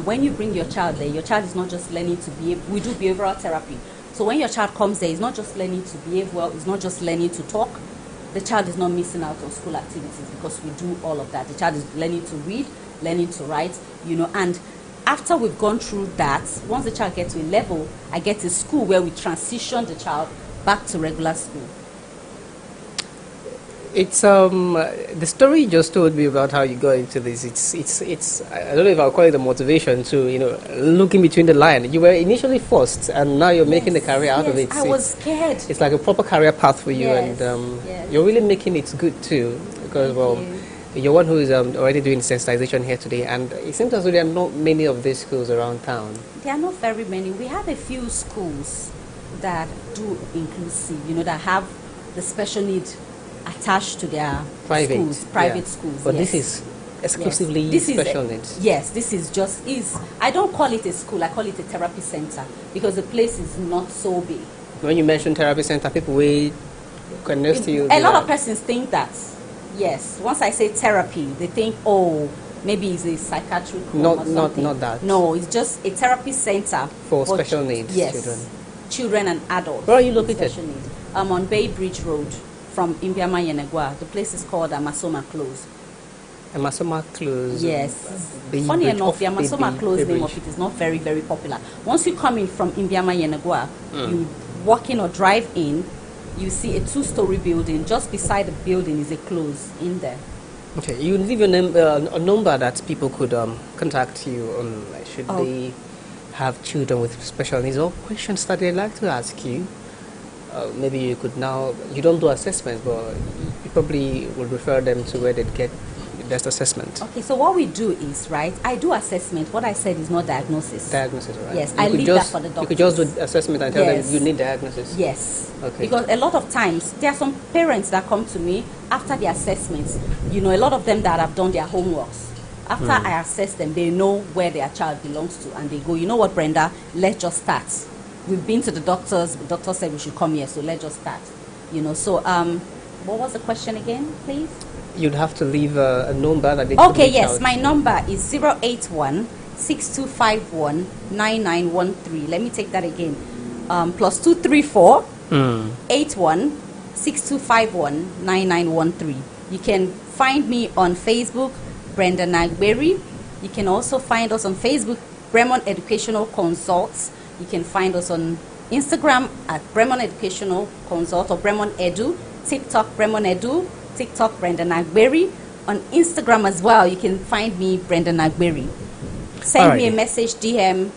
[SPEAKER 5] when you bring your child there, your child is not just learning to behave. We do behavioral therapy. So when your child comes there, it's not just learning to behave well, it's not just learning to talk. The child is not missing out on school activities because we do all of that. The child is learning to read, learning to write, you know, and after we've gone through that, once the child gets to a level, I get to school where we transition the child back to regular school.
[SPEAKER 4] It's the story you just told me about how you got into this. It's I don't know if I'll call it a motivation to, you know, look in between the line. You were initially forced, and now you're making a career out of it.
[SPEAKER 5] I was scared.
[SPEAKER 4] It's like a proper career path for you,
[SPEAKER 5] Yes,
[SPEAKER 4] and
[SPEAKER 5] yes.
[SPEAKER 4] you're really making it good too. Because you're one who is already doing sensitization here today, and it seems as though there are not many of these schools around town.
[SPEAKER 5] There are not very many. We have a few schools that do inclusive, you know, that have the special need attached to their private schools.
[SPEAKER 4] But
[SPEAKER 5] yes.
[SPEAKER 4] this is exclusively
[SPEAKER 5] Yes. This is
[SPEAKER 4] special needs.
[SPEAKER 5] Yes, this is I don't call it a school, I call it a therapy center because the place is not so big.
[SPEAKER 4] When you mention therapy center, people will connect to you.
[SPEAKER 5] A lot of persons think that, yes, once I say therapy, they think, oh, maybe it's a psychiatric home or something.
[SPEAKER 4] Not that.
[SPEAKER 5] No, it's just a therapy center
[SPEAKER 4] For special needs
[SPEAKER 5] yes, children and adults.
[SPEAKER 4] Where are you
[SPEAKER 5] with
[SPEAKER 4] located?
[SPEAKER 5] special needs. I'm on Bay Bridge Road from Imbiama Yenegua. The place is called Amasoma Close.
[SPEAKER 4] Amasoma Close.
[SPEAKER 5] Yes.
[SPEAKER 4] Bay
[SPEAKER 5] Funny
[SPEAKER 4] Bridge
[SPEAKER 5] enough,
[SPEAKER 4] of
[SPEAKER 5] the Amasoma
[SPEAKER 4] Bay
[SPEAKER 5] Close name
[SPEAKER 4] Bridge.
[SPEAKER 5] of it is not very, very popular. Once you come in from Imbiama Yenegua, you walk in or drive in, you see a 2-story building. Just beside the building is a close in there.
[SPEAKER 4] Okay, you leave your name, a number that people could contact you on. Should they have children with special needs or questions that they'd like to ask you? Maybe you could now. You don't do assessments, but you probably would refer them to where they'd get there's assessment.
[SPEAKER 5] Okay, so what we do is, right, I do assessment. What I said is not diagnosis.
[SPEAKER 4] Diagnosis, right?
[SPEAKER 5] Yes,
[SPEAKER 4] You
[SPEAKER 5] I
[SPEAKER 4] could
[SPEAKER 5] leave
[SPEAKER 4] just,
[SPEAKER 5] that for the
[SPEAKER 4] You could
[SPEAKER 5] doctors.
[SPEAKER 4] just do assessment and tell
[SPEAKER 5] Yes.
[SPEAKER 4] them you need diagnosis.
[SPEAKER 5] Yes.
[SPEAKER 4] Okay.
[SPEAKER 5] Because a lot of times, there are some parents that come to me after the assessments. You know, a lot of them that have done their homeworks. After I assess them, they know where their child belongs to, and they go, you know what, Brenda, let's just start. We've been to the doctors said we should come here, so let's just start. You know, so what was the question again, please?
[SPEAKER 4] You'd have to leave a number that they could
[SPEAKER 5] Okay,
[SPEAKER 4] reach
[SPEAKER 5] yes,
[SPEAKER 4] out.
[SPEAKER 5] my number is 081-6251-9913. Let me take that again. Plus 234 81 6251 9913. You can find me on Facebook, Brenda Nagberi. You can also find us on Facebook, Bremon Educational Consults. You can find us on Instagram at Bremon Educational Consult or Bremon Edu, TikTok Bremon Edu, TikTok Brenda Nagberi. On Instagram as well, you can find me Brenda Nagberi. Send me a
[SPEAKER 4] Alrighty.
[SPEAKER 5] message, DM,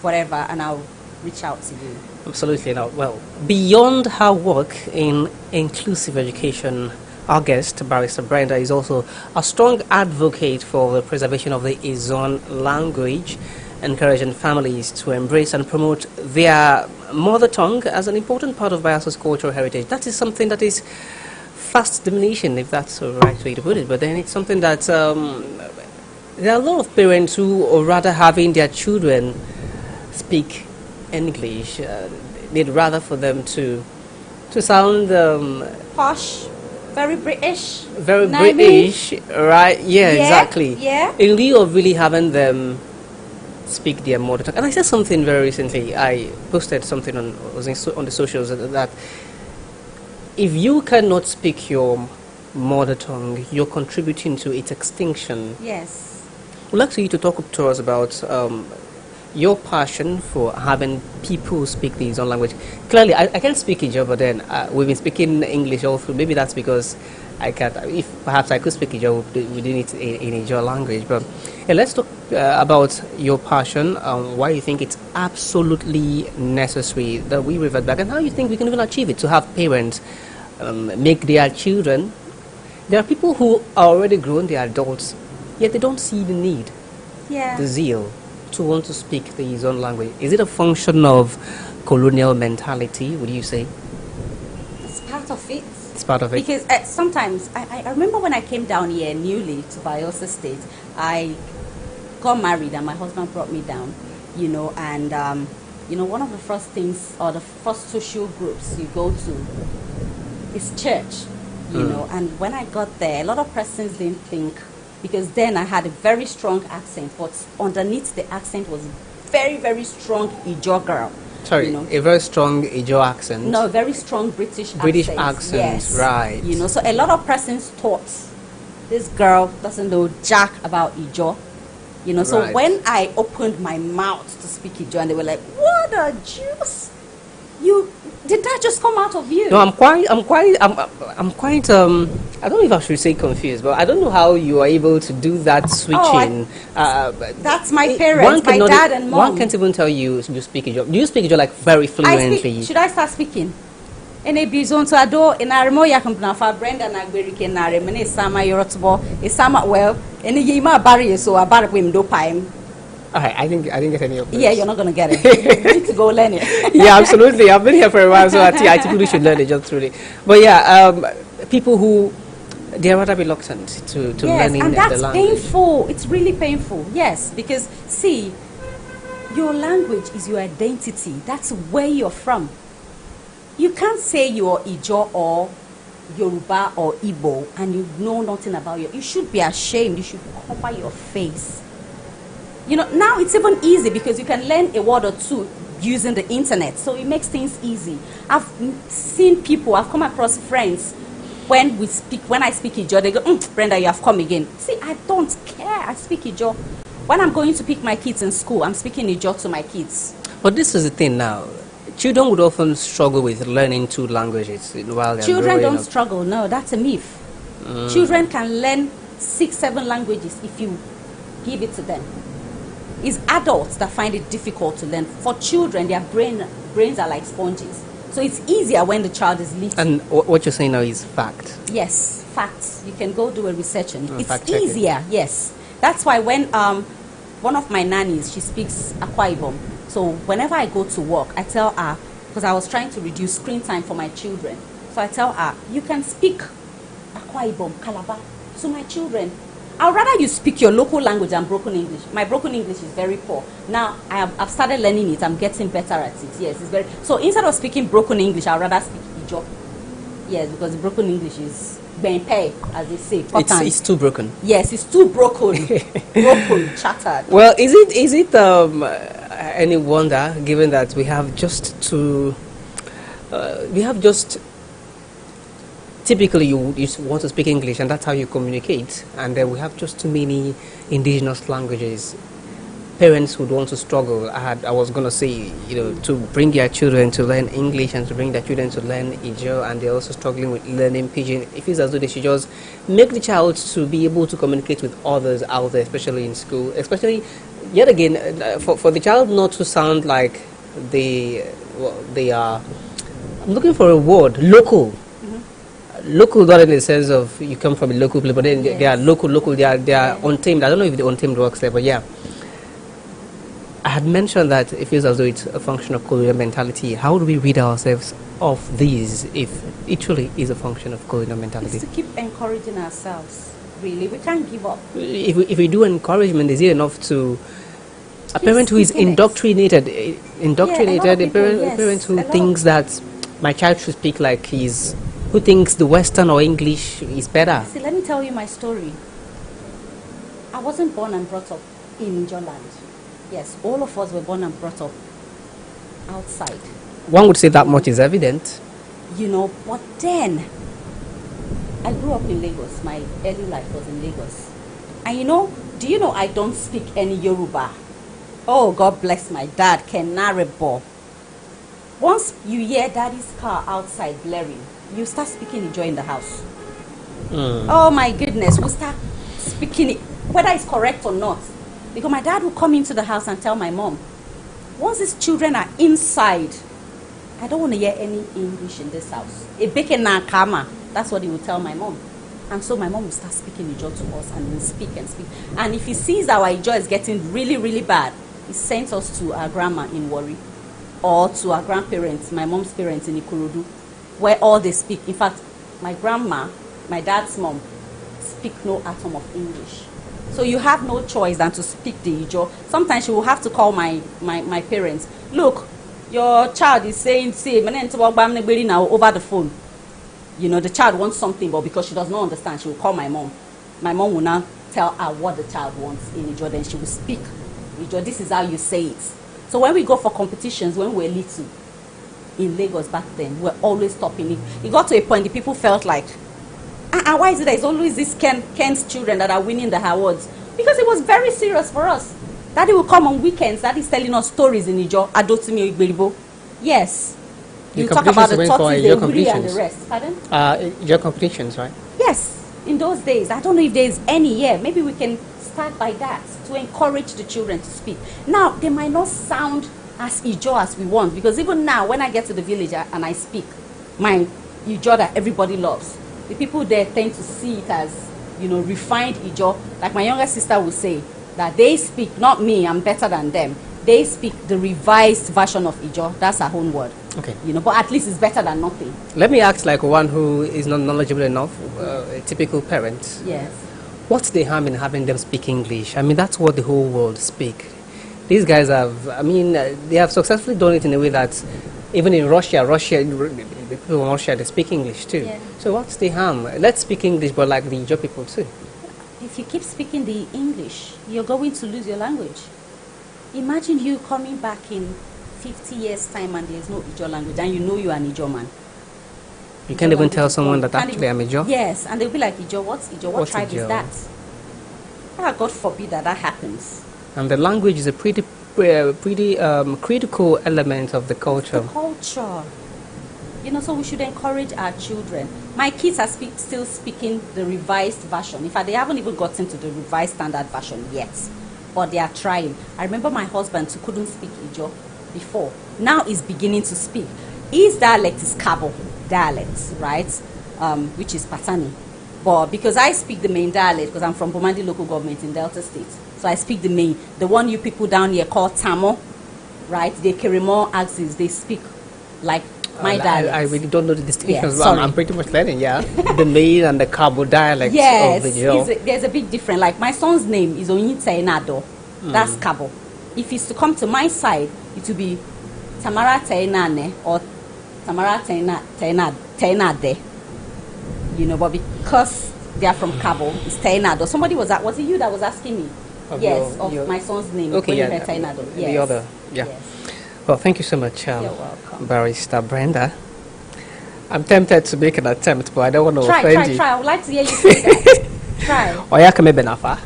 [SPEAKER 5] whatever, and I'll reach out to you.
[SPEAKER 4] Absolutely not. Well, beyond her work in inclusive education, our guest, Barrister Brenda, is also a strong advocate for the preservation of the Izon language, encouraging families to embrace and promote their mother tongue as an important part of Biafra's cultural heritage. That is something that is fast diminishing, if that's the right way to put it. But then it's something that there are a lot of parents who are rather having their children speak English. They'd rather for them to sound
[SPEAKER 5] Posh, very British.
[SPEAKER 4] very
[SPEAKER 5] Know what I mean?
[SPEAKER 4] British, right? Yeah, exactly.
[SPEAKER 5] Yeah.
[SPEAKER 4] In lieu of really having them speak their mother tongue. And I said something very recently. I posted something on the socials that if you cannot speak your mother tongue, you're contributing to its extinction.
[SPEAKER 5] Yes.
[SPEAKER 4] We'd like for you to talk to us about your passion for having people speak the Izon language. Clearly, I can't speak Ijaw, but then we've been speaking English all through. Maybe that's because I can't. If perhaps I could speak Ijaw, we did it in Ijaw language. But let's talk about your passion, why you think it's absolutely necessary that we revert back, and how you think we can even achieve it to have parents make their children. There are people who are already grown, they are adults, yet they don't see the need,
[SPEAKER 5] Yeah.
[SPEAKER 4] the zeal to want to speak the Izon language. Is it a function of colonial mentality, would you say?
[SPEAKER 5] It's part of it.
[SPEAKER 4] It's part of it.
[SPEAKER 5] Because sometimes, I remember when I came down here newly to Bayelsa State, I got married and my husband brought me down, you know, and, you know, one of the first things or the first social groups you go to is church, you know, and when I got there, a lot of persons didn't think, because then I had a very strong accent, but underneath the accent was very, very strong Ijaw girl.
[SPEAKER 4] Sorry,
[SPEAKER 5] you know.
[SPEAKER 4] a very strong Ijaw accent.
[SPEAKER 5] No, very strong British
[SPEAKER 4] accent,
[SPEAKER 5] yes.
[SPEAKER 4] right.
[SPEAKER 5] You know, so a lot of persons thought this girl doesn't know jack about Ijaw. You know, so
[SPEAKER 4] Right.
[SPEAKER 5] when I opened my mouth to speak Ijaw, and they were like, "What a juice! Did that just come out of you?"
[SPEAKER 4] No, I'm quite. I don't know if I should say confused, but I don't know how you are able to do that switching.
[SPEAKER 5] That's my parents, my dad and mom.
[SPEAKER 4] One can't even tell you speak Ijaw. Do you speak Ijaw like very fluently?
[SPEAKER 5] Should I start speaking? Ene bizon to ado enaremo yakumpna fa Brenda Nagberi ke nare mene sama yorotbo isama well ene yima bari so abare kwem do paim.
[SPEAKER 4] Okay, I didn't get any of this.
[SPEAKER 5] Yeah, you're not gonna get it. You need to go learn it.
[SPEAKER 4] Yeah, absolutely. I've been here for a while, so I think people should learn it just truly. But yeah, people who they are rather reluctant to
[SPEAKER 5] Yes,
[SPEAKER 4] learning
[SPEAKER 5] and that's
[SPEAKER 4] the language.
[SPEAKER 5] painful. It's really painful. Yes, because see, your language is your identity. That's where you're from. You can't say you're Ijaw or Yoruba or Igbo and you know nothing about you. You should be ashamed. You should cover your face. You know, now it's even easy because you can learn a word or two using the internet. So it makes things easy. I've seen people, I've come across friends, when I speak Ijaw, they go, Brenda, you have come again. See, I don't care. I speak Ijaw. When I'm going to pick my kids in school, I'm speaking Ijaw to my kids.
[SPEAKER 4] But this is the thing now. Children would often struggle with learning two languages while they're
[SPEAKER 5] Children
[SPEAKER 4] growing
[SPEAKER 5] don't
[SPEAKER 4] up.
[SPEAKER 5] struggle. No, that's a myth. Children can learn 6-7 languages if you give it to them. It's adults that find it difficult to learn. For children, their brains are like sponges. So it's easier when the child is little.
[SPEAKER 4] And what you're saying now is fact.
[SPEAKER 5] Yes, facts. You can go do a research on it. It's
[SPEAKER 4] fact check it.
[SPEAKER 5] easier, yes. That's why when one of my nannies, she speaks Akwa Ibom. So whenever I go to work, I tell her, because I was trying to reduce screen time for my children. So I tell her, you can speak Akwa Ibom, Calabar to my children. I'd rather you speak your local language than broken English. My broken English is very poor. Now, I've started learning it. I'm getting better at it. Yes, it's very... So instead of speaking broken English, I'd rather speak Ijo. Yes, because the broken English is benpei, as they say.
[SPEAKER 4] It's too broken.
[SPEAKER 5] Yes, it's too broken. Broken, shattered.
[SPEAKER 4] Well, is it any wonder, given that we have just typically you want to speak English and that's how you communicate, and then we have just too many indigenous languages. Parents would want to struggle. I was going to say, to bring their children to learn English and to bring their children to learn Ijo, and they're also struggling with learning Pidgin. It feels as though they should just make the child to be able to communicate with others out there, especially in school. Especially, yet again, for the child not to sound like they are. I'm looking for a word, local. Local, not in the sense of you come from a local place, but then they are local. They are untamed. I don't know if the untamed works there, but yeah. I had mentioned that it feels as though it's a function of colonial mentality. How do we rid ourselves of these if it truly is a function of colonial mentality?
[SPEAKER 5] It's to keep encouraging ourselves, really. We can't give up.
[SPEAKER 4] If we do encouragement, is it enough to... A parent who is indoctrinated, a parent who thinks that my child should speak like who thinks the Western or English is better.
[SPEAKER 5] See, let me tell you my story. I wasn't born and brought up in Ijoland. Yes, all of us were born and brought up outside.
[SPEAKER 4] One would say that much is evident.
[SPEAKER 5] But then, I grew up in Lagos. My early life was in Lagos. And do you know I don't speak any Yoruba? Oh, God bless my dad, Kenarebo. Once you hear daddy's car outside blaring, you start speaking Ijo in the house. Oh my goodness, we'll start speaking it, whether it's correct or not. Because my dad would come into the house and tell my mom, once these children are inside, I don't want to hear any English in this house. Ebeke na kama. That's what he would tell my mom. And so my mom would start speaking Ijo to us, and we'll speak and speak. And if he sees our Ijo is getting really, really bad, he sends us to our grandma in Warri, or to our grandparents, my mom's parents in Ikorodu, where all they speak. In fact, my grandma, my dad's mom, speak no atom of English. So you have no choice than to speak the Ijo. Sometimes she will have to call my parents. Look, your child is saying, now over the phone. The child wants something, but because she does not understand, she will call my mom. My mom will now tell her what the child wants in Ijo, then she will speak Ijo. This is how you say it. So when we go for competitions, when we were little, in Lagos back then, we were always stopping it. It got to a point the people felt like, why is it there's always these Ken's children that are winning the awards? Because it was very serious for us. Daddy will come on weekends. Daddy's telling us stories in Ijo, Adotimi Igberibo. Yes. You talk about the tortoise, the Uri and the rest. Pardon?
[SPEAKER 4] Your competitions, right?
[SPEAKER 5] Yes. In those days, I don't know if there's any here. Maybe we can start by that to encourage the children to speak. Now, they might not sound as Ijo as we want, because even now, when I get to the village and I speak my Ijo that everybody loves, the people there tend to see it as, refined Ijo. Like my younger sister will say, that they speak, not me, I'm better than them. They speak the revised version of Ijo. That's her own word.
[SPEAKER 4] Okay.
[SPEAKER 5] But at least it's better than nothing.
[SPEAKER 4] Let me ask, like one who is not knowledgeable enough, a typical parent.
[SPEAKER 5] Yes.
[SPEAKER 4] What's the harm in having them speak English? I mean, that's what the whole world speak. These guys they have successfully done it in a way that even in Russia, the people in Russia, they speak English too.
[SPEAKER 5] Yeah.
[SPEAKER 4] So what's the harm? Let's speak English, but like the Ijo people too.
[SPEAKER 5] If you keep speaking the English, you're going to lose your language. Imagine you coming back in 50 years' time and there's no Ijo language, and you're an Ijo man.
[SPEAKER 4] You can't even tell someone that actually I'm Ijo?
[SPEAKER 5] Yes, and they'll be like, Ijo, what's Ijo? What tribe is that? God forbid that happens.
[SPEAKER 4] And the language is a pretty critical element of the culture.
[SPEAKER 5] The culture. So we should encourage our children. My kids are still speaking the revised version. In fact, they haven't even gotten to the revised standard version yet. But they are trying. I remember my husband who couldn't speak Ijo before. Now he's beginning to speak. His dialect is Kabo dialect, right? Which is Patani. But because I speak the main dialect, because I'm from Bomandi local government in Delta State, so I speak the main. The one you people down here call Tamo, right? The Keremo axis, they speak like my dialect.
[SPEAKER 4] I really don't know the distinctions,
[SPEAKER 5] Yeah,
[SPEAKER 4] but I'm,
[SPEAKER 5] sorry.
[SPEAKER 4] I'm pretty much learning, yeah. The main and the Cabo dialect
[SPEAKER 5] Yes,
[SPEAKER 4] of the Joe.
[SPEAKER 5] there's a big difference. Like my son's name is Onyita Enado. That's Cabo. If he's to come to my side, it will be Tamara Tainane or Tamara Tainade. You know, but because they are from Cabo, it's Tainado. Somebody was it you that was asking me?
[SPEAKER 4] Of
[SPEAKER 5] Yes,
[SPEAKER 4] your-
[SPEAKER 5] my son's name.
[SPEAKER 4] Okay,
[SPEAKER 5] when you
[SPEAKER 4] yeah.
[SPEAKER 5] heard Tainado.
[SPEAKER 4] The
[SPEAKER 5] Yes.
[SPEAKER 4] other, yeah.
[SPEAKER 5] Yes.
[SPEAKER 4] Well, thank you so much,
[SPEAKER 5] You're welcome.
[SPEAKER 4] Barrister Brenda. I'm tempted to make an attempt, but I don't want to
[SPEAKER 5] Try.
[SPEAKER 4] offend you.
[SPEAKER 5] I would like to hear you say that. Try.
[SPEAKER 4] Oyakame Benafa.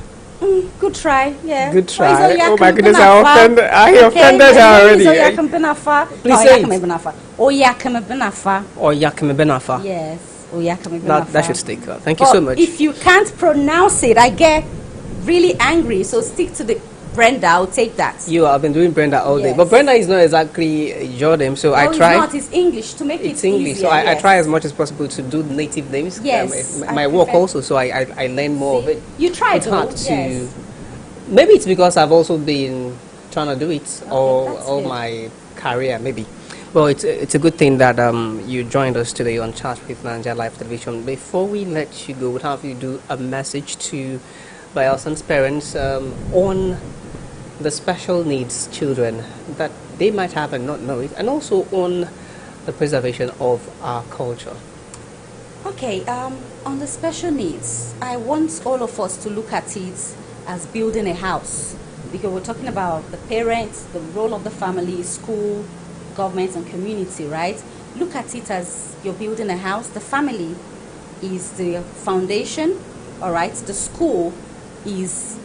[SPEAKER 5] Good try. Yeah.
[SPEAKER 4] Good try.
[SPEAKER 5] Or is
[SPEAKER 4] Oh my
[SPEAKER 5] Oyakame
[SPEAKER 4] goodness,
[SPEAKER 5] Benafa?
[SPEAKER 4] I offended her already.
[SPEAKER 5] Oyakame Benafa.
[SPEAKER 4] Please say
[SPEAKER 5] Oyakame
[SPEAKER 4] it.
[SPEAKER 5] Benafa. Oyakame Benafa.
[SPEAKER 4] Oyakame Benafa.
[SPEAKER 5] Yes. Oyakame Benafa.
[SPEAKER 4] That should stick. Thank you
[SPEAKER 5] But
[SPEAKER 4] so much.
[SPEAKER 5] if you can't pronounce it, I get really angry. So stick to the Brenda. I'll take that.
[SPEAKER 4] I've been doing Brenda all day.
[SPEAKER 5] Yes.
[SPEAKER 4] But Brenda is not exactly Jordan, so I
[SPEAKER 5] No,
[SPEAKER 4] try.
[SPEAKER 5] It's not. It's English to make
[SPEAKER 4] It's
[SPEAKER 5] it
[SPEAKER 4] English,
[SPEAKER 5] easier.
[SPEAKER 4] so I
[SPEAKER 5] yes.
[SPEAKER 4] try as much as possible to do native names.
[SPEAKER 5] Yes,
[SPEAKER 4] My
[SPEAKER 5] I
[SPEAKER 4] work
[SPEAKER 5] prefer-
[SPEAKER 4] also, so I learn more of it.
[SPEAKER 5] You try
[SPEAKER 4] It's
[SPEAKER 5] though.
[SPEAKER 4] hard to.
[SPEAKER 5] Yes.
[SPEAKER 4] Maybe it's because I've also been trying to do it
[SPEAKER 5] that's
[SPEAKER 4] all
[SPEAKER 5] good.
[SPEAKER 4] my career, maybe. Well, it's a good thing that you joined us today on Chat with Naija Live Television. Before we let you go, we'll have you do a message to Bayelson's parents on the special needs children that they might have and not know it, and also on the preservation of our culture.
[SPEAKER 5] Okay, on the special needs, I want all of us to look at it as building a house, because we're talking about the parents, the role of the family, school, government, and community, right? Look at it as you're building a house. The family is the foundation, all right? The school is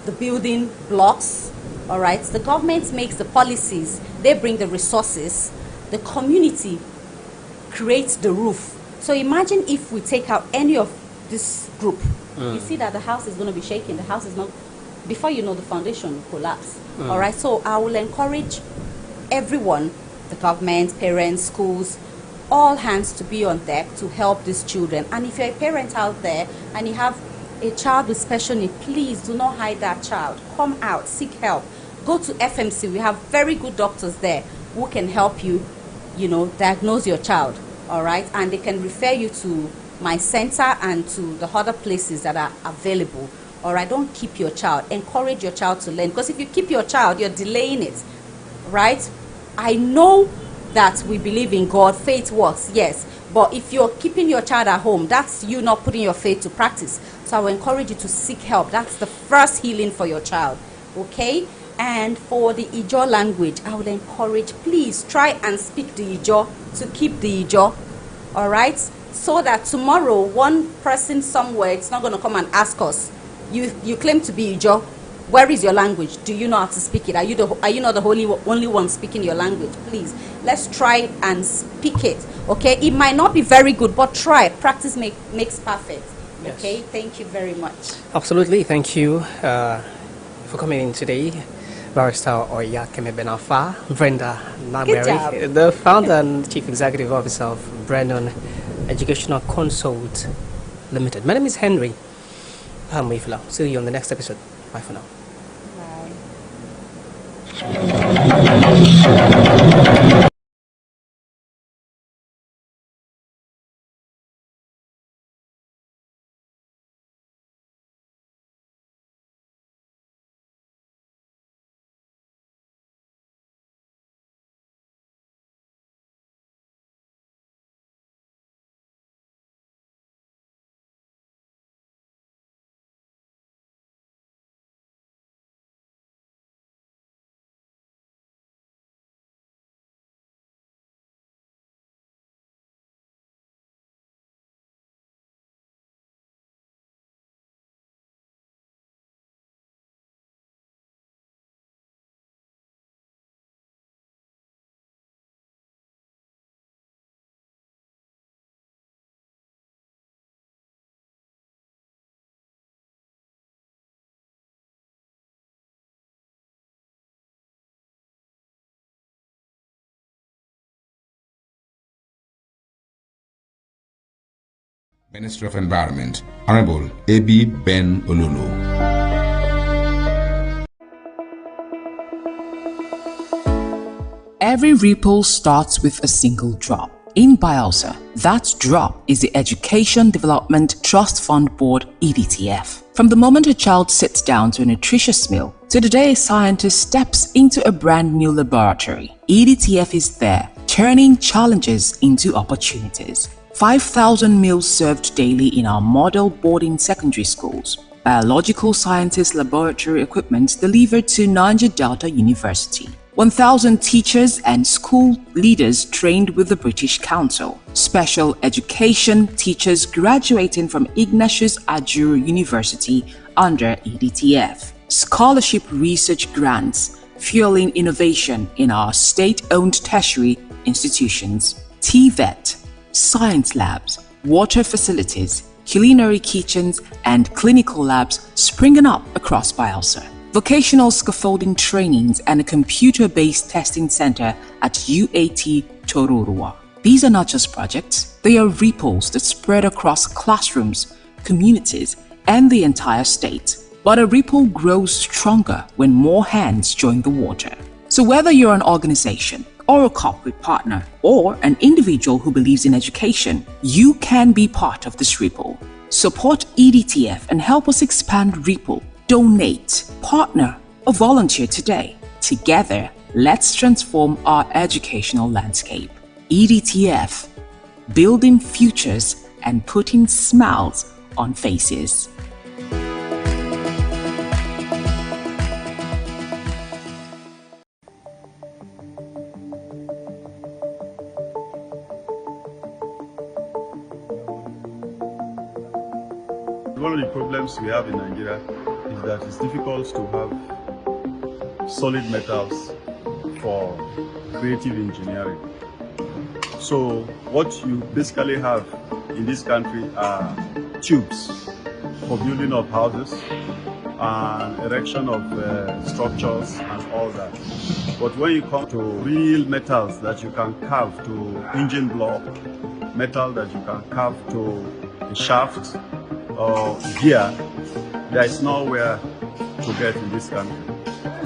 [SPEAKER 5] the building blocks, all right? The government makes the policies, they bring the resources, the community creates the roof. So imagine if we take out any of this group, you see that the house is going to be shaking. The house is not, before you know, the foundation will collapse. All right, so I will encourage everyone, the government, parents, schools, all hands to be on deck to help these children. And if you're a parent out there and you have a child with special need, please do not hide that child. Come out, seek help. Go to FMC. We have very good doctors there who can help you, diagnose your child. All right, and they can refer you to my center and to the other places that are available. All right, don't keep your child. Encourage your child to learn, because if you keep your child, you're delaying it, right? I know that we believe in God, faith works, yes, but if you're keeping your child at home, that's you not putting your faith to practice. So I will encourage you to seek help. That's the first healing for your child, okay? And for the Ijaw language, I would encourage, please try and speak the Ijaw to keep the Ijaw, all right? So that tomorrow, one person somewhere, it's not going to come and ask us, you claim to be Ijaw, where is your language? Do you know how to speak it? Are you not the only one speaking your language? Please, let's try and speak it, okay? It might not be very good, but try. Practice makes perfect,
[SPEAKER 4] Yes.
[SPEAKER 5] okay? Thank you very much.
[SPEAKER 4] Absolutely, thank you for coming in today. Barrister Oyakame Benafa, Brenda
[SPEAKER 5] Good
[SPEAKER 4] Nagmeri,
[SPEAKER 5] job.
[SPEAKER 4] the founder and chief executive officer of Brennan Educational Consult Limited. My name is Henry Pamwifla. See you on the next episode. Bye for now.
[SPEAKER 5] Bye.
[SPEAKER 3] Minister of Environment, Honorable A.B. Ben Olulu.
[SPEAKER 6] Every ripple starts with a single drop. In Bielsa, that drop is the Education Development Trust Fund Board (EDTF). From the moment a child sits down to a nutritious meal to the day a scientist steps into a brand new laboratory, EDTF is there, turning challenges into opportunities. 5,000 meals served daily in our model boarding secondary schools. Biological sciences laboratory equipment delivered to Naija Delta University. 1,000 teachers and school leaders trained with the British Council. Special education teachers graduating from Ignatius Ajuru University under EDTF. Scholarship research grants fueling innovation in our state-owned tertiary institutions. TVET, science labs, water facilities, culinary kitchens, and clinical labs springing up across Bielsa. Vocational scaffolding trainings and a computer-based testing center at UAT Tororua. These are not just projects, they are ripples that spread across classrooms, communities, and the entire state. But a ripple grows stronger when more hands join the water. So whether you're an organization, or a corporate partner, or an individual who believes in education, you can be part of this ripple. Support EDTF and help us expand Ripple. Donate, partner, or volunteer today. Together, let's transform our educational landscape. EDTF, building futures and putting smiles on faces.
[SPEAKER 7] One of the problems we have in Nigeria is that it's difficult to have solid metals for creative engineering. So what you basically have in this country are tubes for building of houses and erection of structures and all that. But when you come to real metals that you can carve to engine block, metal that you can carve to a shaft or gear, there is nowhere to get in this country.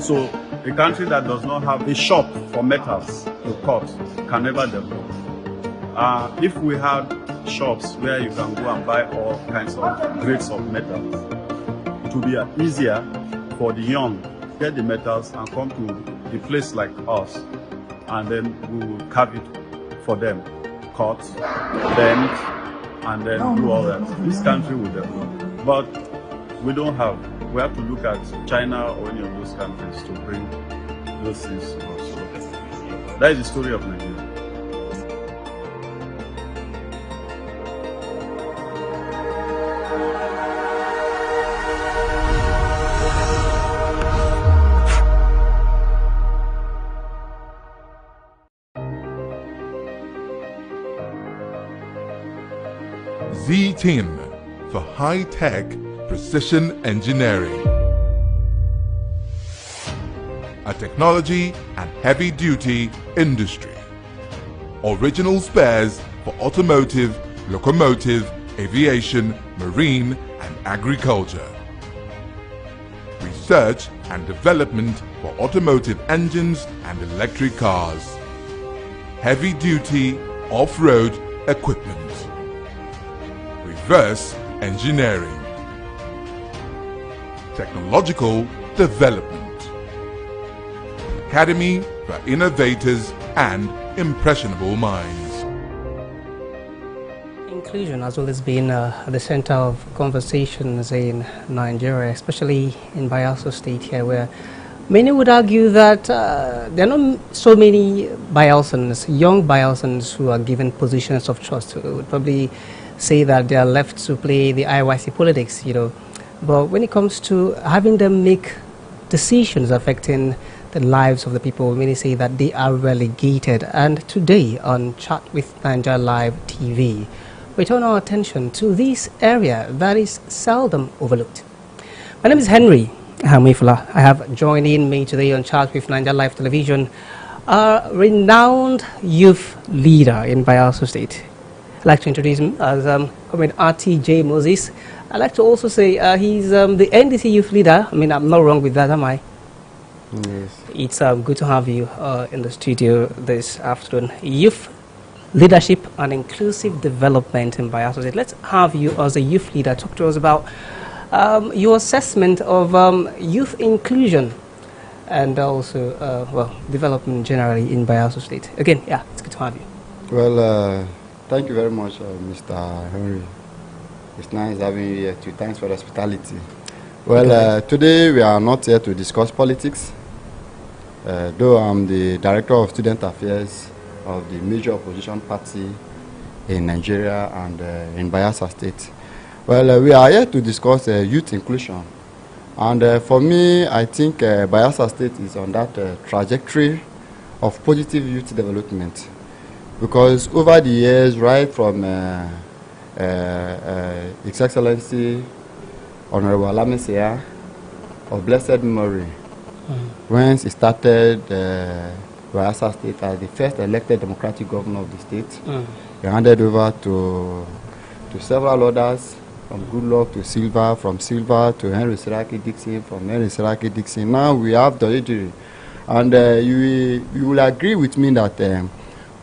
[SPEAKER 7] So a country that does not have a shop for metals to cut can never develop. If we had shops where you can go and buy all kinds of grades of metals, it would be easier for the young to get the metals and come to a place like us, and then we will carve it for them, cut, bend, and then do all that. This country will develop. But we don't have. We have to look at China or any of those countries to bring those things to us. So that is the story of Nigeria.
[SPEAKER 8] Z-Team for high-tech precision engineering. A technology and heavy-duty industry. Original spares for automotive, locomotive, aviation, marine and agriculture. Research and development for automotive engines and electric cars. Heavy-duty off-road equipment. Reverse engineering. Technological development. Academy for innovators and impressionable minds.
[SPEAKER 4] Inclusion has always been at the center of conversations in Nigeria, especially in Bielsa State here, where many would argue that there are not so many Bielsans, young Bielsans, who are given positions of trust. We would probably say that they are left to play the IYC politics, you know. But when it comes to having them make decisions affecting the lives of the people, many say that they are relegated. And today on Chat with Naija Live TV, we turn our attention to this area that is seldom overlooked. My name is Henry Hamifula. I have joining me today on Chat with Naija Live Television a renowned youth leader in Bielsa State. I'd like to introduce him as Comrade RTJ Moses. I'd like to also say he's the NDC youth leader. I mean, I'm not wrong with that, am I?
[SPEAKER 9] Yes.
[SPEAKER 4] It's good to have you in the studio this afternoon. Youth leadership and inclusive development in Bayelsa State. Let's have you as a youth leader talk to us about your assessment of youth inclusion and also, well, development generally in Bayelsa State. Again, yeah, it's good to have you.
[SPEAKER 9] Well, thank you very much, Mr. Henry. It's nice having you here too. Thanks for the hospitality. Well, today we are not here to discuss politics. Though I'm the Director of Student Affairs of the major opposition party in Nigeria and in Bayelsa State. Well, we are here to discuss youth inclusion. And for me, I think Bayelsa State is on that trajectory of positive youth development. Because over the years, right from His Excellency Honorable Alamesea of blessed memory, when he started Bayelsa State as the first elected democratic governor of the state, he handed over to several others, from Goodluck to Silva, from Silva to Henry Siraki Dixon, from Henry Siraki Dixon. Now we have the Ejiri. And you will agree with me that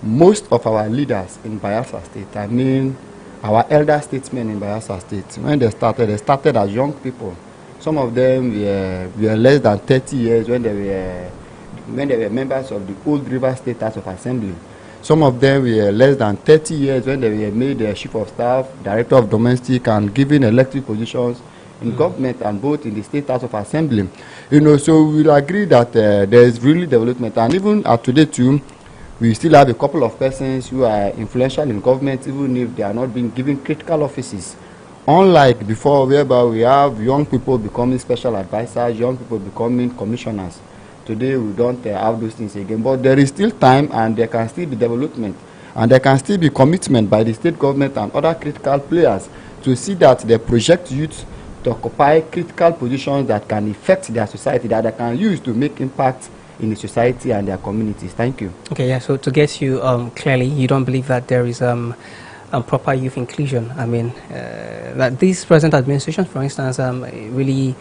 [SPEAKER 9] most of our leaders in Bayelsa State, I mean our elder statesmen in Bayelsa State, when they started as young people. Some of them were less than 30 years when they were members of the old River State House of Assembly. Some of them were less than 30 years when they were made Chief of Staff, Director of Domestic, and given elected positions in government and both in the State House of Assembly. You know, so we'll agree that there is really development. And even at today too, we still have a couple of persons who are influential in government, even if they are not being given critical offices. Unlike before, whereby we have young people becoming special advisors, young people becoming commissioners. Today we don't have those things again, but there is still time and there can still be development and there can still be commitment by the state government and other critical players to see that they project youth to occupy critical positions that can affect their society, that they can use to make impact in the society and their communities. Thank you.
[SPEAKER 4] Okay, yeah, so to get you clearly, you don't believe that there is proper youth inclusion. I mean, that this present administration, for instance, really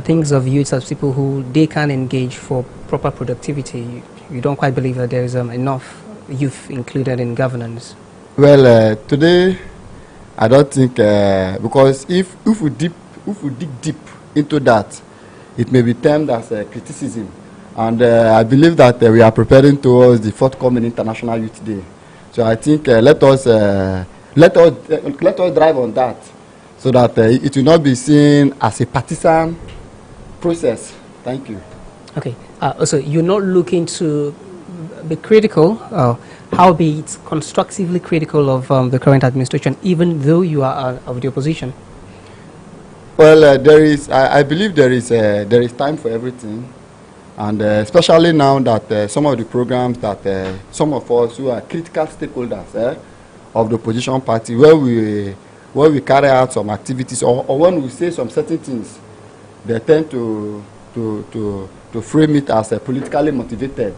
[SPEAKER 4] thinks of youths as people who they can engage for proper productivity. You don't quite believe that there is enough youth included in governance?
[SPEAKER 9] Well, today I don't think because if we dig deep into that, it may be termed as criticism, and I believe that we are preparing towards the forthcoming International Youth Day. So I think let us drive on that, so that it will not be seen as a partisan process. Thank you.
[SPEAKER 4] Okay. So you're not looking to be critical, how be it constructively critical of the current administration, even though you are of the opposition?
[SPEAKER 9] Well, there is. I believe there is time for everything, and especially now that some of the programs that some of us who are critical stakeholders of the opposition party, where we carry out some activities or when we say some certain things, they tend to frame it as politically motivated.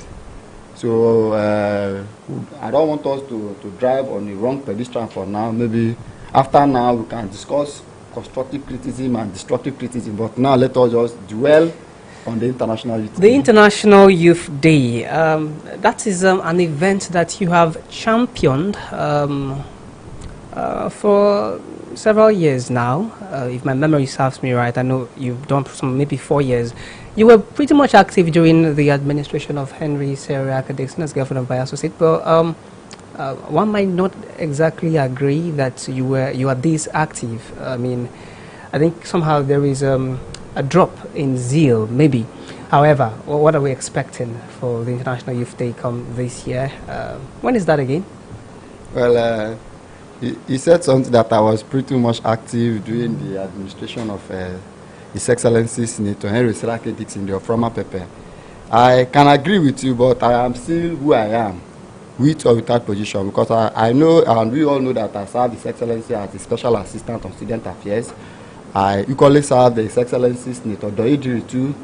[SPEAKER 9] So I don't want us to drive on the wrong pedestrian for now. Maybe after now we can discuss constructive criticism and destructive criticism. But now let us just dwell on the International Youth Day.
[SPEAKER 4] The International Youth Day, that is an event that you have championed for several years now. If my memory serves me right, I know you've done some maybe 4 years. You were pretty much active during the administration of Henry Siraki Dixon as governor of Bayelsa State, but one might not exactly agree that you are this active. I mean, I think somehow there is a drop in zeal, maybe. However, what are we expecting for the International Youth Day come this year? When is that again?
[SPEAKER 9] Well, he said something that I was pretty much active during the administration of His Excellency Senator Henry Siraki Dixon, the former Pepe. I can agree with you, but I am still who I am, with or without position, because I know, and we all know that I serve His Excellency as the Special Assistant on Student Affairs. I equally serve His Excellency Senator Doidiri too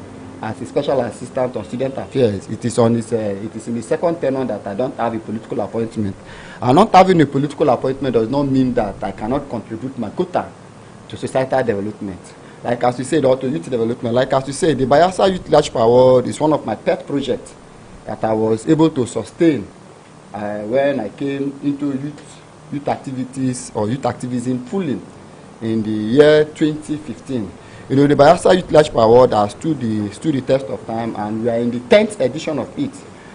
[SPEAKER 9] as a special assistant on student affairs. It is in the second tenure that I don't have a political appointment. And not having a political appointment does not mean that I cannot contribute my quota to societal development. Like as you said, or to youth development, like as you said, the Bayelsa Youth Leadership Award is one of my pet projects that I was able to sustain when I came into youth activities or youth activism fully in the year 2015. You know, the Bayelsa Youth Leadership Award has stood the test of time, and we are in the 10th edition of it.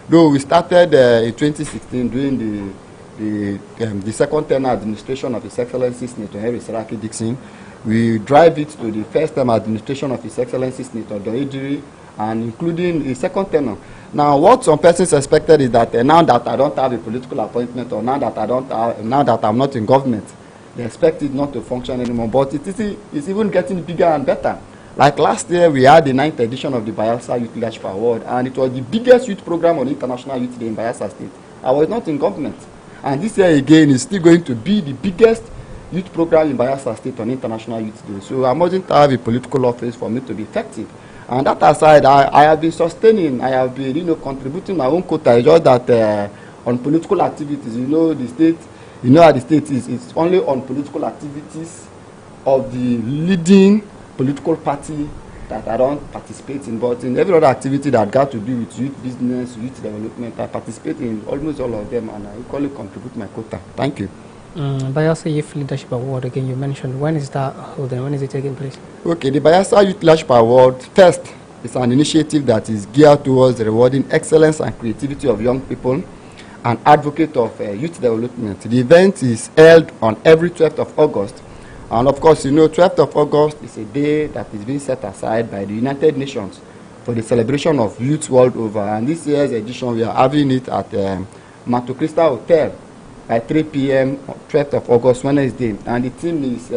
[SPEAKER 9] Though we started in 2016 during the second term administration of His Excellency Senator Henry Seraki Dixon. We drive it to the first term administration of His Excellency Senator Doediri, and including the second term. Now, what some persons expected is that now that I don't have a political appointment, or now that I'm not in government, they expect it not to function anymore. But it's even getting bigger and better. Like last year, we had the 9th edition of the Bayelsa Youth Leadership Award, and it was the biggest youth program on International Youth Day in Bayelsa State. I was not in government. And this year again is still going to be the biggest youth program in Bayelsa State on International Youth Day. So I mustn't have a political office for me to be effective. And that aside, I have been sustaining, I have been, contributing my own quota. It's just that on political activities, the state, how the state is, it's only on political activities of the leading political party that I don't participate in. But in every other activity that got to do with youth business, youth development, I participate in almost all of them, and I equally contribute my quota. Thank you.
[SPEAKER 4] Bayelsa Youth Leadership Award, again, you mentioned. When is that holding? When is it taking place?
[SPEAKER 9] Okay, the Bayelsa Youth Leadership Award, first, is an initiative that is geared towards rewarding excellence and creativity of young people and advocate of youth development. The event is held on every 12th of August. And of course, 12th of August is a day that is being set aside by the United Nations for the celebration of youth world over. And this year's edition, we are having it at Mato Crystal Hotel by 3 p.m. 12th of August, Wednesday. And the theme is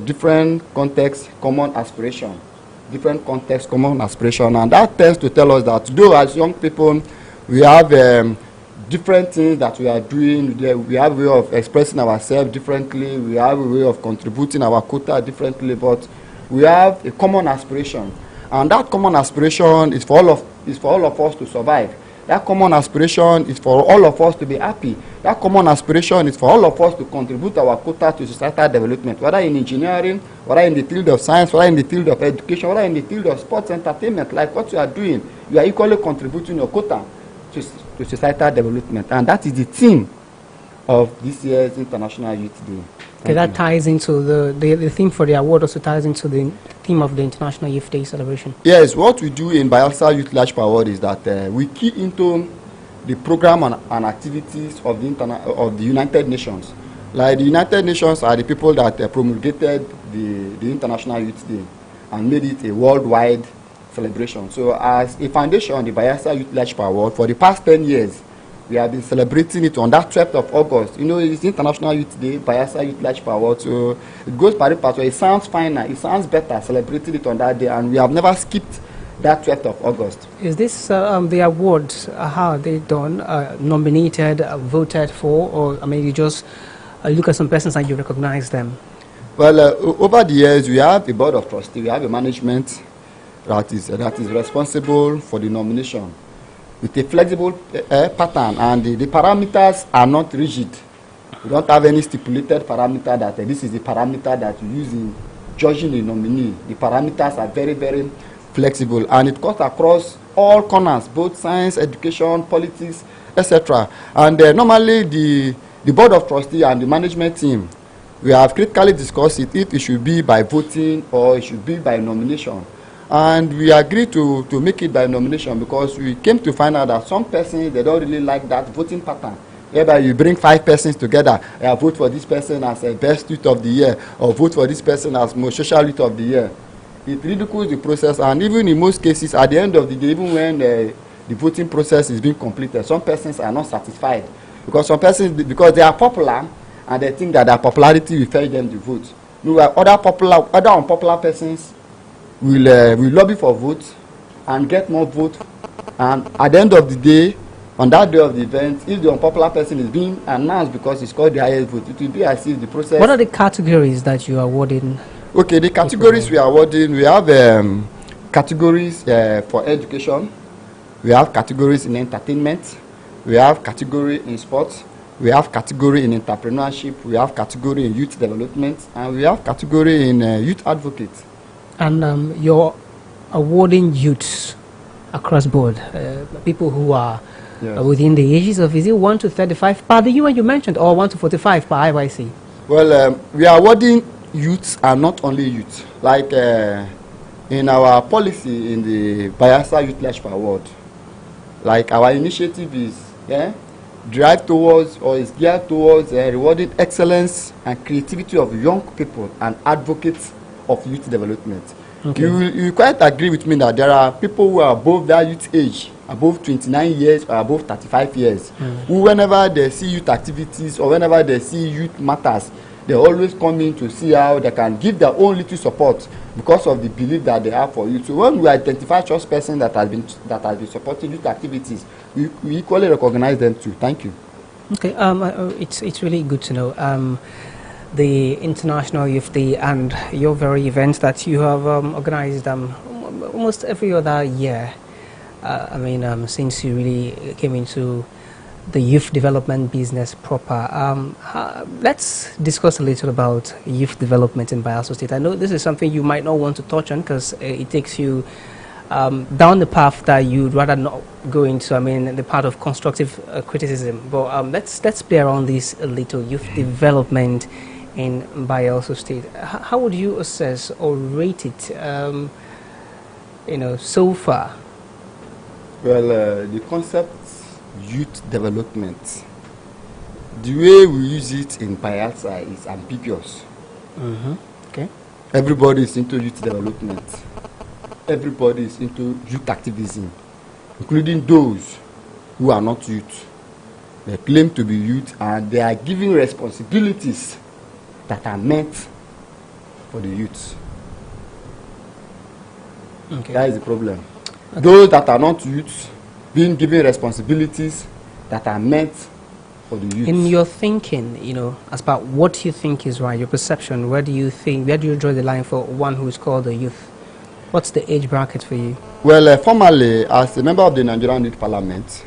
[SPEAKER 9] different context, common aspiration. Different context, common aspiration. And that tends to tell us that though as young people, we have different things that we are doing. We have a way of expressing ourselves differently. We have a way of contributing our quota differently. But we have a common aspiration. And that common aspiration is for all of us to survive. That common aspiration is for all of us to be happy. That common aspiration is for all of us to contribute our quota to societal development, whether in engineering, whether in the field of science, whether in the field of education, whether in the field of sports, entertainment, like what you are doing. You are equally contributing your quota to societal development. And that is the theme of this year's International Youth Day.
[SPEAKER 4] Okay, that ties into the theme for the award, also ties into the theme of the International Youth Day celebration.
[SPEAKER 9] Yes, what we do in Bayelsa Youth Leadership Award is that we key into the program and activities of the United Nations. Like the United Nations are the people that promulgated the International Youth Day and made it a worldwide celebration. So as a foundation, the Bayelsa Youth Leadership Award, for the past 10 years, we have been celebrating it on that 12th of August. It's International Youth Day, Bayelsa Youth Leadership Award. So it goes by the path. It sounds finer, it sounds better celebrating it on that day, and we have never skipped that 12th of August.
[SPEAKER 4] Is this the awards? How are they done? Nominated, voted for, or you just look at some persons and you recognize them? Well,
[SPEAKER 9] over the years, we have a board of trustees, we have a management that is responsible for the nomination, with a flexible pattern, and the parameters are not rigid. We don't have any stipulated parameter that this is the parameter that you use in judging a nominee. The parameters are very, very flexible, and it cuts across all corners, both science, education, politics, etc. And normally the board of trustees and the management team, we have critically discussed it, if it should be by voting or it should be by nomination. And we agreed to make it by nomination, because we came to find out that some persons, they don't really like that voting pattern, whereby you bring 5 persons together, vote for this person as a best youth of the year, or vote for this person as most social youth of the year. It ridicules the process, and even in most cases, at the end of the day, even when the voting process is being completed, some persons are not satisfied, because some persons, because they are popular, and they think that their popularity will fetch them the vote. Other unpopular persons will lobby for votes and get more votes, and at the end of the day, on that day of the event, if the unpopular person is being announced because he scored the highest vote, it will be as if the process...
[SPEAKER 4] What are the categories that you are awarding?
[SPEAKER 9] Okay, the categories we are awarding, we have categories for education. We have categories in entertainment. We have category in sports. We have category in entrepreneurship. We have category in youth development. And we have category in youth advocates.
[SPEAKER 4] And you're awarding youths across board, people who are within the ages of, is it 1 to 35 per the UN you mentioned, or 1 to 45 per IYC?
[SPEAKER 9] Well, we are awarding youths and not only youths. Like in our policy in the Bayelsa Youth Leadership Award, like our initiative is drive towards or is geared towards rewarding excellence and creativity of young people and advocates of youth development. Okay. You quite agree with me that there are people who are above that youth age, above 29 years or above 35 years, who whenever they see youth activities or whenever they see youth matters, they always come in to see how they can give their own little support because of the belief that they have for youth. So when we identify such person that has been supporting youth activities, we equally recognize them too. Thank you.
[SPEAKER 4] Okay, it's really good to know. The International Youth Day and your very events that you have organized almost every other year. Since you really came into the youth development business proper. Let's discuss a little about youth development in Bayelsa State. I know this is something you might not want to touch on because it takes you down the path that you'd rather not go into, the part of constructive criticism. But let's play around this a little, youth development in Bayelsa State. How would you assess or rate it, so far?
[SPEAKER 9] Well, the concept youth development, the way we use it in Bayelsa is ambiguous.
[SPEAKER 4] Okay.
[SPEAKER 9] Everybody is into youth development. Everybody is into youth activism, including those who are not youth. They claim to be youth and they are giving responsibilities that are meant for the youth.
[SPEAKER 4] Okay.
[SPEAKER 9] That is the problem. Okay. Those that are not youth being given responsibilities that are meant for the youth.
[SPEAKER 4] In your thinking, as about what you think is right, your perception, where do you draw the line for one who is called a youth? What's the age bracket for you?
[SPEAKER 9] Well, formerly, as a member of the Nigerian Youth Parliament.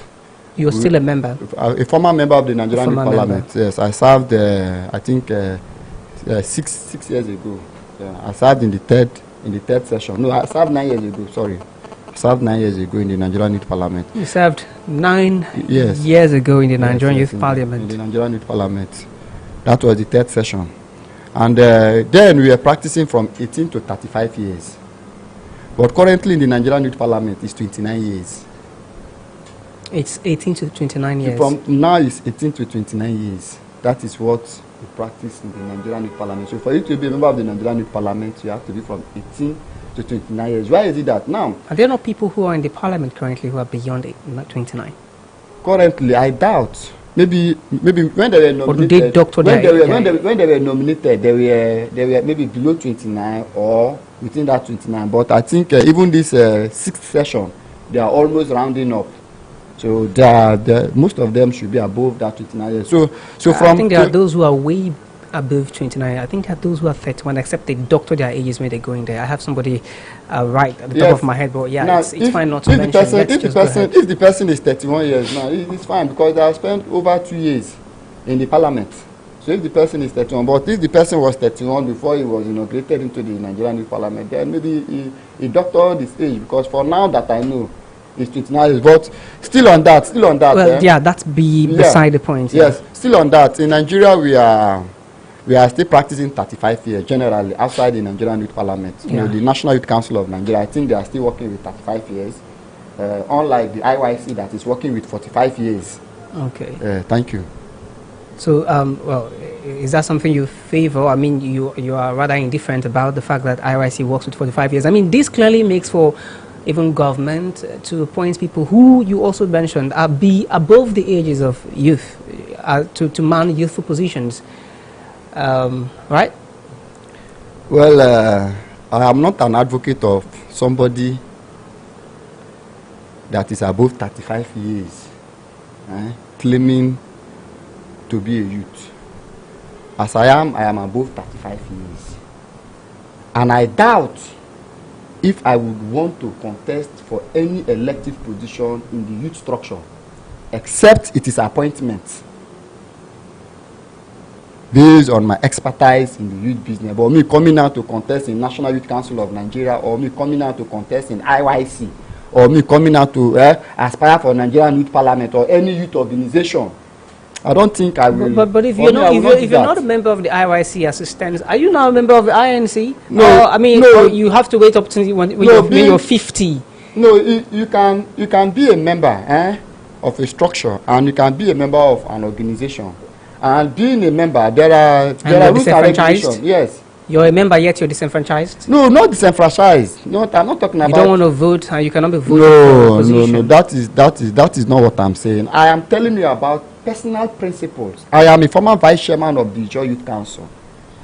[SPEAKER 4] You're still a member?
[SPEAKER 9] A former member of the Nigerian Youth Parliament, yes. I served, I think, 6 years ago. Yeah, I served in the third session. No, I served 9 years ago, sorry. I served 9 years ago in the Nigerian Youth Parliament.
[SPEAKER 4] You served 9 years ago in the Nigerian Youth Parliament?
[SPEAKER 9] In the Nigerian Youth Parliament. That was the third session. And then we were practicing from 18 to 35 years. But currently in the Nigerian Youth Parliament, it's 29 years.
[SPEAKER 4] It's 18 to 29 years?
[SPEAKER 9] From now, it's 18 to 29 years. That is what we practice in the Nigerian Youth Parliament. So for you to be a member of the Nigerian Youth Parliament, you have to be from 18 to 29 years. Why is it that now?
[SPEAKER 4] Are there not people who are in the Parliament currently who are beyond 29?
[SPEAKER 9] Currently, I doubt. Maybe when they were nominated,
[SPEAKER 4] or do they doctor
[SPEAKER 9] when they were nominated, they were maybe below 29 or within that 29. But I think even this sixth session, they are almost rounding up. So most of them should be above that 29 years. So
[SPEAKER 4] I think there are those who are way above 29. I think there are those who are 31, except they doctor their ages when they go in there. I have somebody right at the top of my head, but yeah, now, it's fine not to mention.
[SPEAKER 9] If the person is 31 years now, it's fine because they have spent over 2 years in the parliament. So if the person is 31, but if the person was 31 before he was inaugurated into the Nigerian Youth Parliament, then maybe he doctored his age, because for now that I know, it's 29 years. But still on that.
[SPEAKER 4] Well, yeah, that's beside the point.
[SPEAKER 9] Yes, still on that. In Nigeria, we are still practicing 35 years generally outside the Nigerian Youth Parliament. The National Youth Council of Nigeria, I think they are still working with 35 years, unlike the IYC that is working with 45 years.
[SPEAKER 4] Okay.
[SPEAKER 9] Thank you.
[SPEAKER 4] So, is that something you favor? I mean, you are rather indifferent about the fact that IYC works with 45 years. I mean, this clearly makes for even government to appoint people who you also mentioned are above the ages of youth to man youthful positions. Right?
[SPEAKER 9] Well, I am not an advocate of somebody that is above 35 years claiming to be a youth. As I am above 35 years. And I doubt if I would want to contest for any elective position in the youth structure, except it is appointment based on my expertise in the youth business. But me coming out to contest in National Youth Council of Nigeria, or me coming out to contest in IYC, or me coming out to aspire for Nigerian Youth Parliament or any youth organization, I don't think I will.
[SPEAKER 4] But if you're not, if you're not a member of the IYC as it stands, are you now a member of the INC?
[SPEAKER 9] No,
[SPEAKER 4] I mean,
[SPEAKER 9] no,
[SPEAKER 4] you have to wait up to when you're 50.
[SPEAKER 9] No, you can be a member of a structure, and you can be a member of an organization. And being a member, there are rules and regulations. Yes.
[SPEAKER 4] You're a member yet you're disenfranchised?
[SPEAKER 9] No, not disenfranchised. No, I'm not talking about.
[SPEAKER 4] You don't want to vote, and you cannot be voted for a position.
[SPEAKER 9] No. That is not what I'm saying. I am telling you about personal principles. I am a former vice chairman of the Joy Youth Council.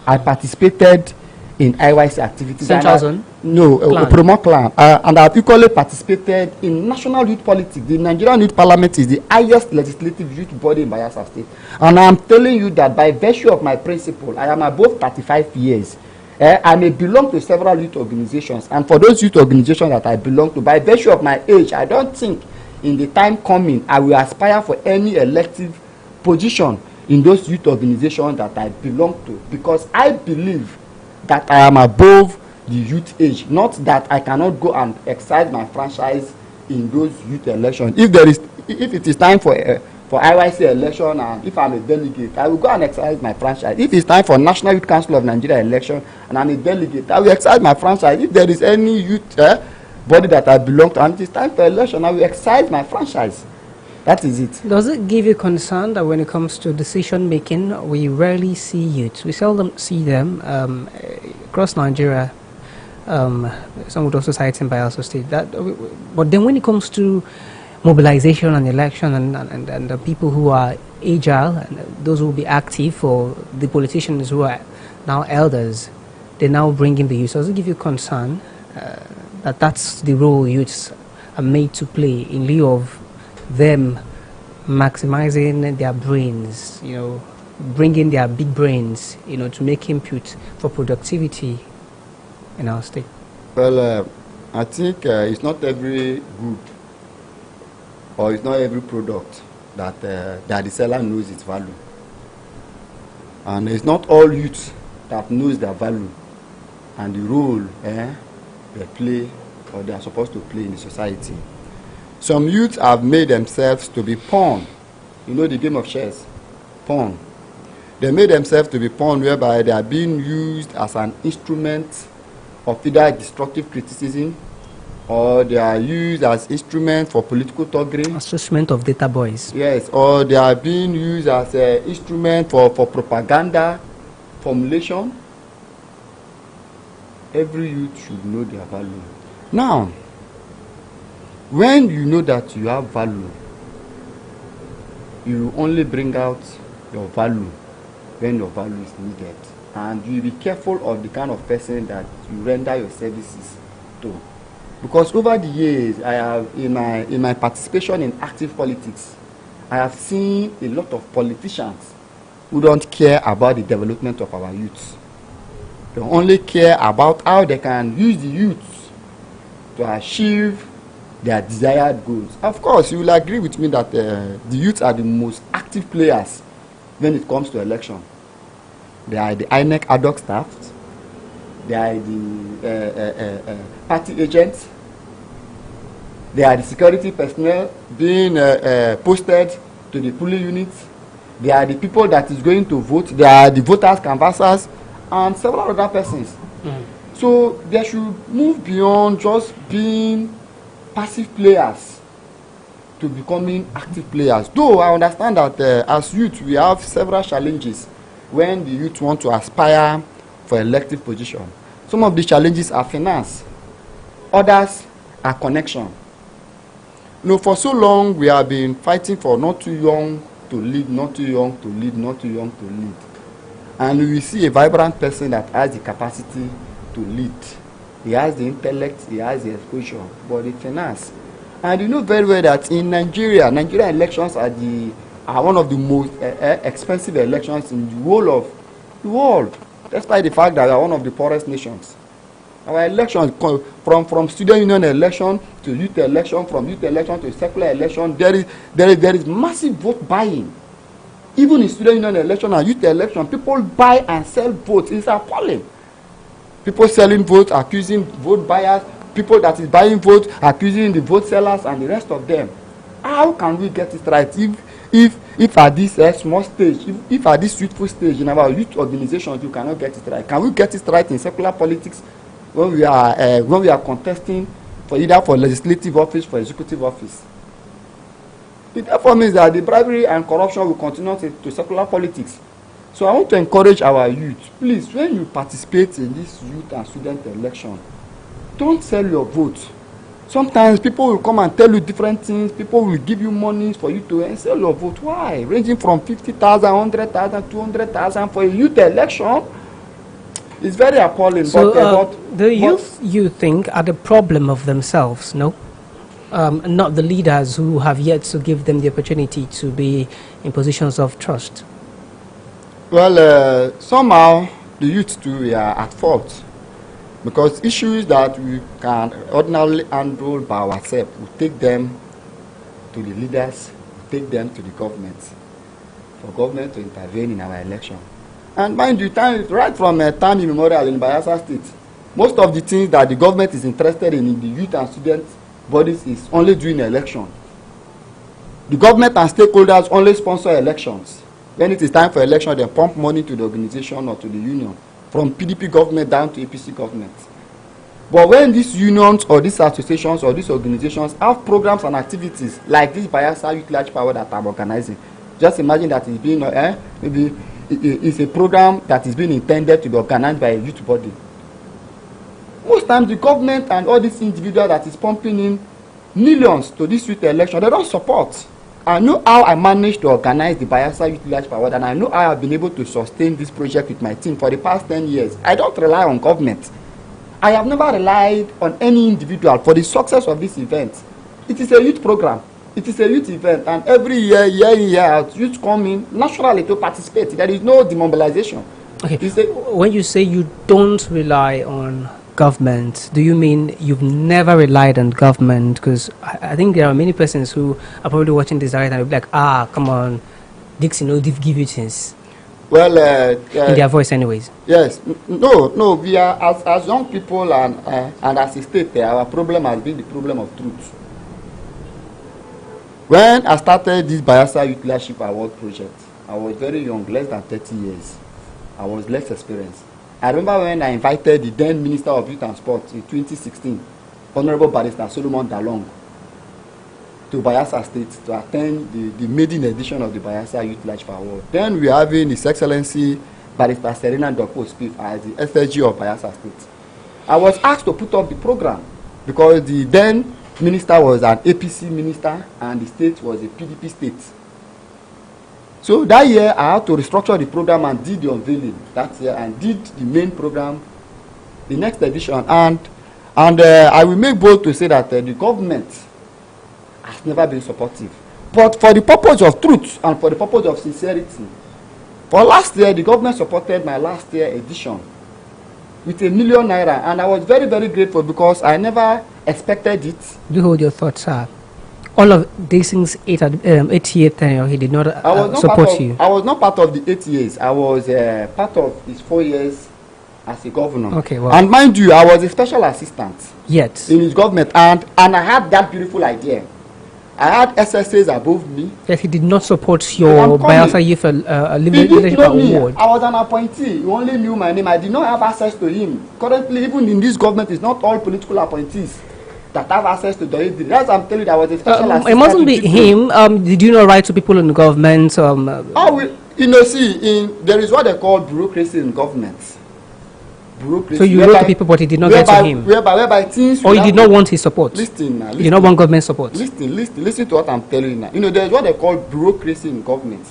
[SPEAKER 9] I participated in IYC activities.
[SPEAKER 4] Central Zone?
[SPEAKER 9] No, Promo Clan. And I've equally participated in national youth politics. The Nigerian Youth Parliament is the highest legislative youth body in Bayelsa State. And I'm telling you that by virtue of my principle, I am above 35 years. I may belong to several youth organizations. And for those youth organizations that I belong to, by virtue of my age, I don't think in the time coming, I will aspire for any elective position in those youth organizations that I belong to, because I believe that I am above the youth age, not that I cannot go and exercise my franchise in those youth elections. If it is time for IYC election, and if I'm a delegate, I will go and exercise my franchise. If it's time for National Youth Council of Nigeria election and I'm a delegate, I will exercise my franchise. If there is any youth body that I belong to and it is time for election, I will exercise my franchise. That is it.
[SPEAKER 4] Does it give you concern that when it comes to decision making, we rarely see youth? We seldom see them across Nigeria. Some would also cite in Bayelsa State. But then when it comes to mobilization and election and the people who are agile and those who will be active, or the politicians who are now elders, they now bring in the youth. Does it give you concern that that's the role youths are made to play in lieu of them maximizing their brains, bringing their big brains, to make input for productivity in our state?
[SPEAKER 9] Well, I think it's not every good or it's not every product that the seller knows its value. And it's not all youth that knows their value and the role they play or they are supposed to play in the society. Some youths have made themselves to be pawn. You know the game of chess? Pawn. They made themselves to be pawn, whereby they are being used as an instrument of either destructive criticism, or they are used as instrument for political thuggery. Assessment of data boys. Yes, or they are being used as an instrument for propaganda formulation. Every youth should know their value. Now, when you know that you have value, you only bring out your value when your value is needed. And you be careful of the kind of person that you render your services to. Because over the years, I have, in my participation in active politics, I have seen a lot of politicians who don't care about the development of our youth. They only care about how they can use the youth to achieve their desired goals. Of course, you will agree with me that the youth are the most active players when it comes to election. They are the INEC ad hoc staff. They are the party agents. They are the security personnel being posted to the polling units. They are the people that is going to vote. They are the voters, canvassers, and several other persons. So they should move beyond just being passive players to becoming active players. Though I understand that as youth we have several challenges when the youth want to aspire for elective position. Some of the challenges are finance. Others are connection. For so long we have been fighting for not too young to lead, not too young to lead, not too young to lead. And we see a vibrant person that has the capacity to lead. He has the intellect, he has the exposure, but the finance. And you know very well that in Nigeria, Nigerian elections are one of the most expensive elections in the whole of the world, despite the fact that we are one of the poorest nations. Our elections, from student union election to youth election, from youth election to secular election, there is massive vote buying. Even in student union election and youth election, people buy and sell votes. It's appalling. People selling votes, accusing vote buyers, people that is buying votes, accusing the vote sellers and the rest of them. How can we get it right if at this small stage, if at this youthful stage in our youth organizations you cannot get it right? Can we get it right in secular politics when we are contesting for either for legislative office, for executive office? It therefore means that the bribery and corruption will continue to secular politics. So I want to encourage our youth, please, when you participate in this youth and student election, don't sell your vote. Sometimes people will come and tell you different things. People will give you money for you to sell your vote. Why? Ranging from 50,000, 100,000, 200,000 for a youth election. It's very appalling.
[SPEAKER 4] So the youth, you think, are the problem of themselves, no? Not the leaders who have yet to give them the opportunity to be in positions of trust.
[SPEAKER 9] Well, somehow the youth too are at fault, because issues that we can ordinarily handle by ourselves, we take them to the leaders, we take them to the government, for government to intervene in our election. And mind you, right from time immemorial in Bayelsa State, most of the things that the government is interested in the youth and student bodies is only during election. The government and stakeholders only sponsor elections. When it is time for election, they pump money to the organization or to the union, from PDP government down to APC government. But when these unions or these associations or these organizations have programs and activities like this Bayelsa Youth Large Power that I'm organizing, just imagine that it's being maybe it's a program that is being intended to be organized by a youth body. Most times the government and all these individuals that is pumping in millions to this youth election, they don't support. I know how I managed to organize the Bayelsa Youth Large Power, and I know how I've been able to sustain this project with my team for the past 10 years. I don't rely on government. I have never relied on any individual for the success of this event. It is a youth program. It is a youth event, and every year in, year out, youth come in naturally to participate. There is no demobilization.
[SPEAKER 4] Okay. When you say you don't rely on government, do you mean you've never relied on government? Because I think there are many persons who are probably watching this right and will be like, come on, Dixie, no, they've give you things.
[SPEAKER 9] Well,
[SPEAKER 4] in their voice anyways.
[SPEAKER 9] Yes. No, we are, as young people and as a state, our problem has been the problem of truth. When I started this Bayelsa Youth Leadership Award project, I was very young, less than 30 years. I was less experienced. I remember when I invited the then Minister of Youth and Sport in 2016, Honorable Barrister Solomon Dalong, to Bayelsa State to attend the maiden edition of the Bayelsa Youth Large Power Award. Then we are having His Excellency Barrister Serena Dokpo as the SSG of Bayelsa State. I was asked to put up the program because the then minister was an APC minister and the state was a PDP state. So that year I had to restructure the program and did the unveiling that year and did the main program, the next edition. And I will make bold to say that the government has never been supportive. But for the purpose of truth and for the purpose of sincerity, for last year the government supported my last year edition with £1 million, and I was very, very grateful because I never expected it.
[SPEAKER 4] Do hold your thoughts, sir. All of these things, 8-year tenure, he did not support you.
[SPEAKER 9] I was not part of the 8 years. I was part of his 4 years as a governor.
[SPEAKER 4] Okay, well.
[SPEAKER 9] And mind you, I was a special assistant.
[SPEAKER 4] Yet.
[SPEAKER 9] In his government, and I had that beautiful idea. I had SSAs above me.
[SPEAKER 4] Yes, he did not support your Bayelsa Youth Leadership Award.
[SPEAKER 9] I was an appointee. He only knew my name. I did not have access to him. Currently, even in this government, it's not all political appointees that have access to the aid. That's I'm telling you, I was a special assistant.
[SPEAKER 4] It mustn't be him. Did you not write to people in the government?
[SPEAKER 9] There is what they call bureaucracy in government.
[SPEAKER 4] So you wrote to people, but it did not get to him.
[SPEAKER 9] Whereby things.
[SPEAKER 4] Or you did not want his support.
[SPEAKER 9] Listen.
[SPEAKER 4] You did not want government support.
[SPEAKER 9] Listen to what I'm telling you now. There is what they call bureaucracy in government.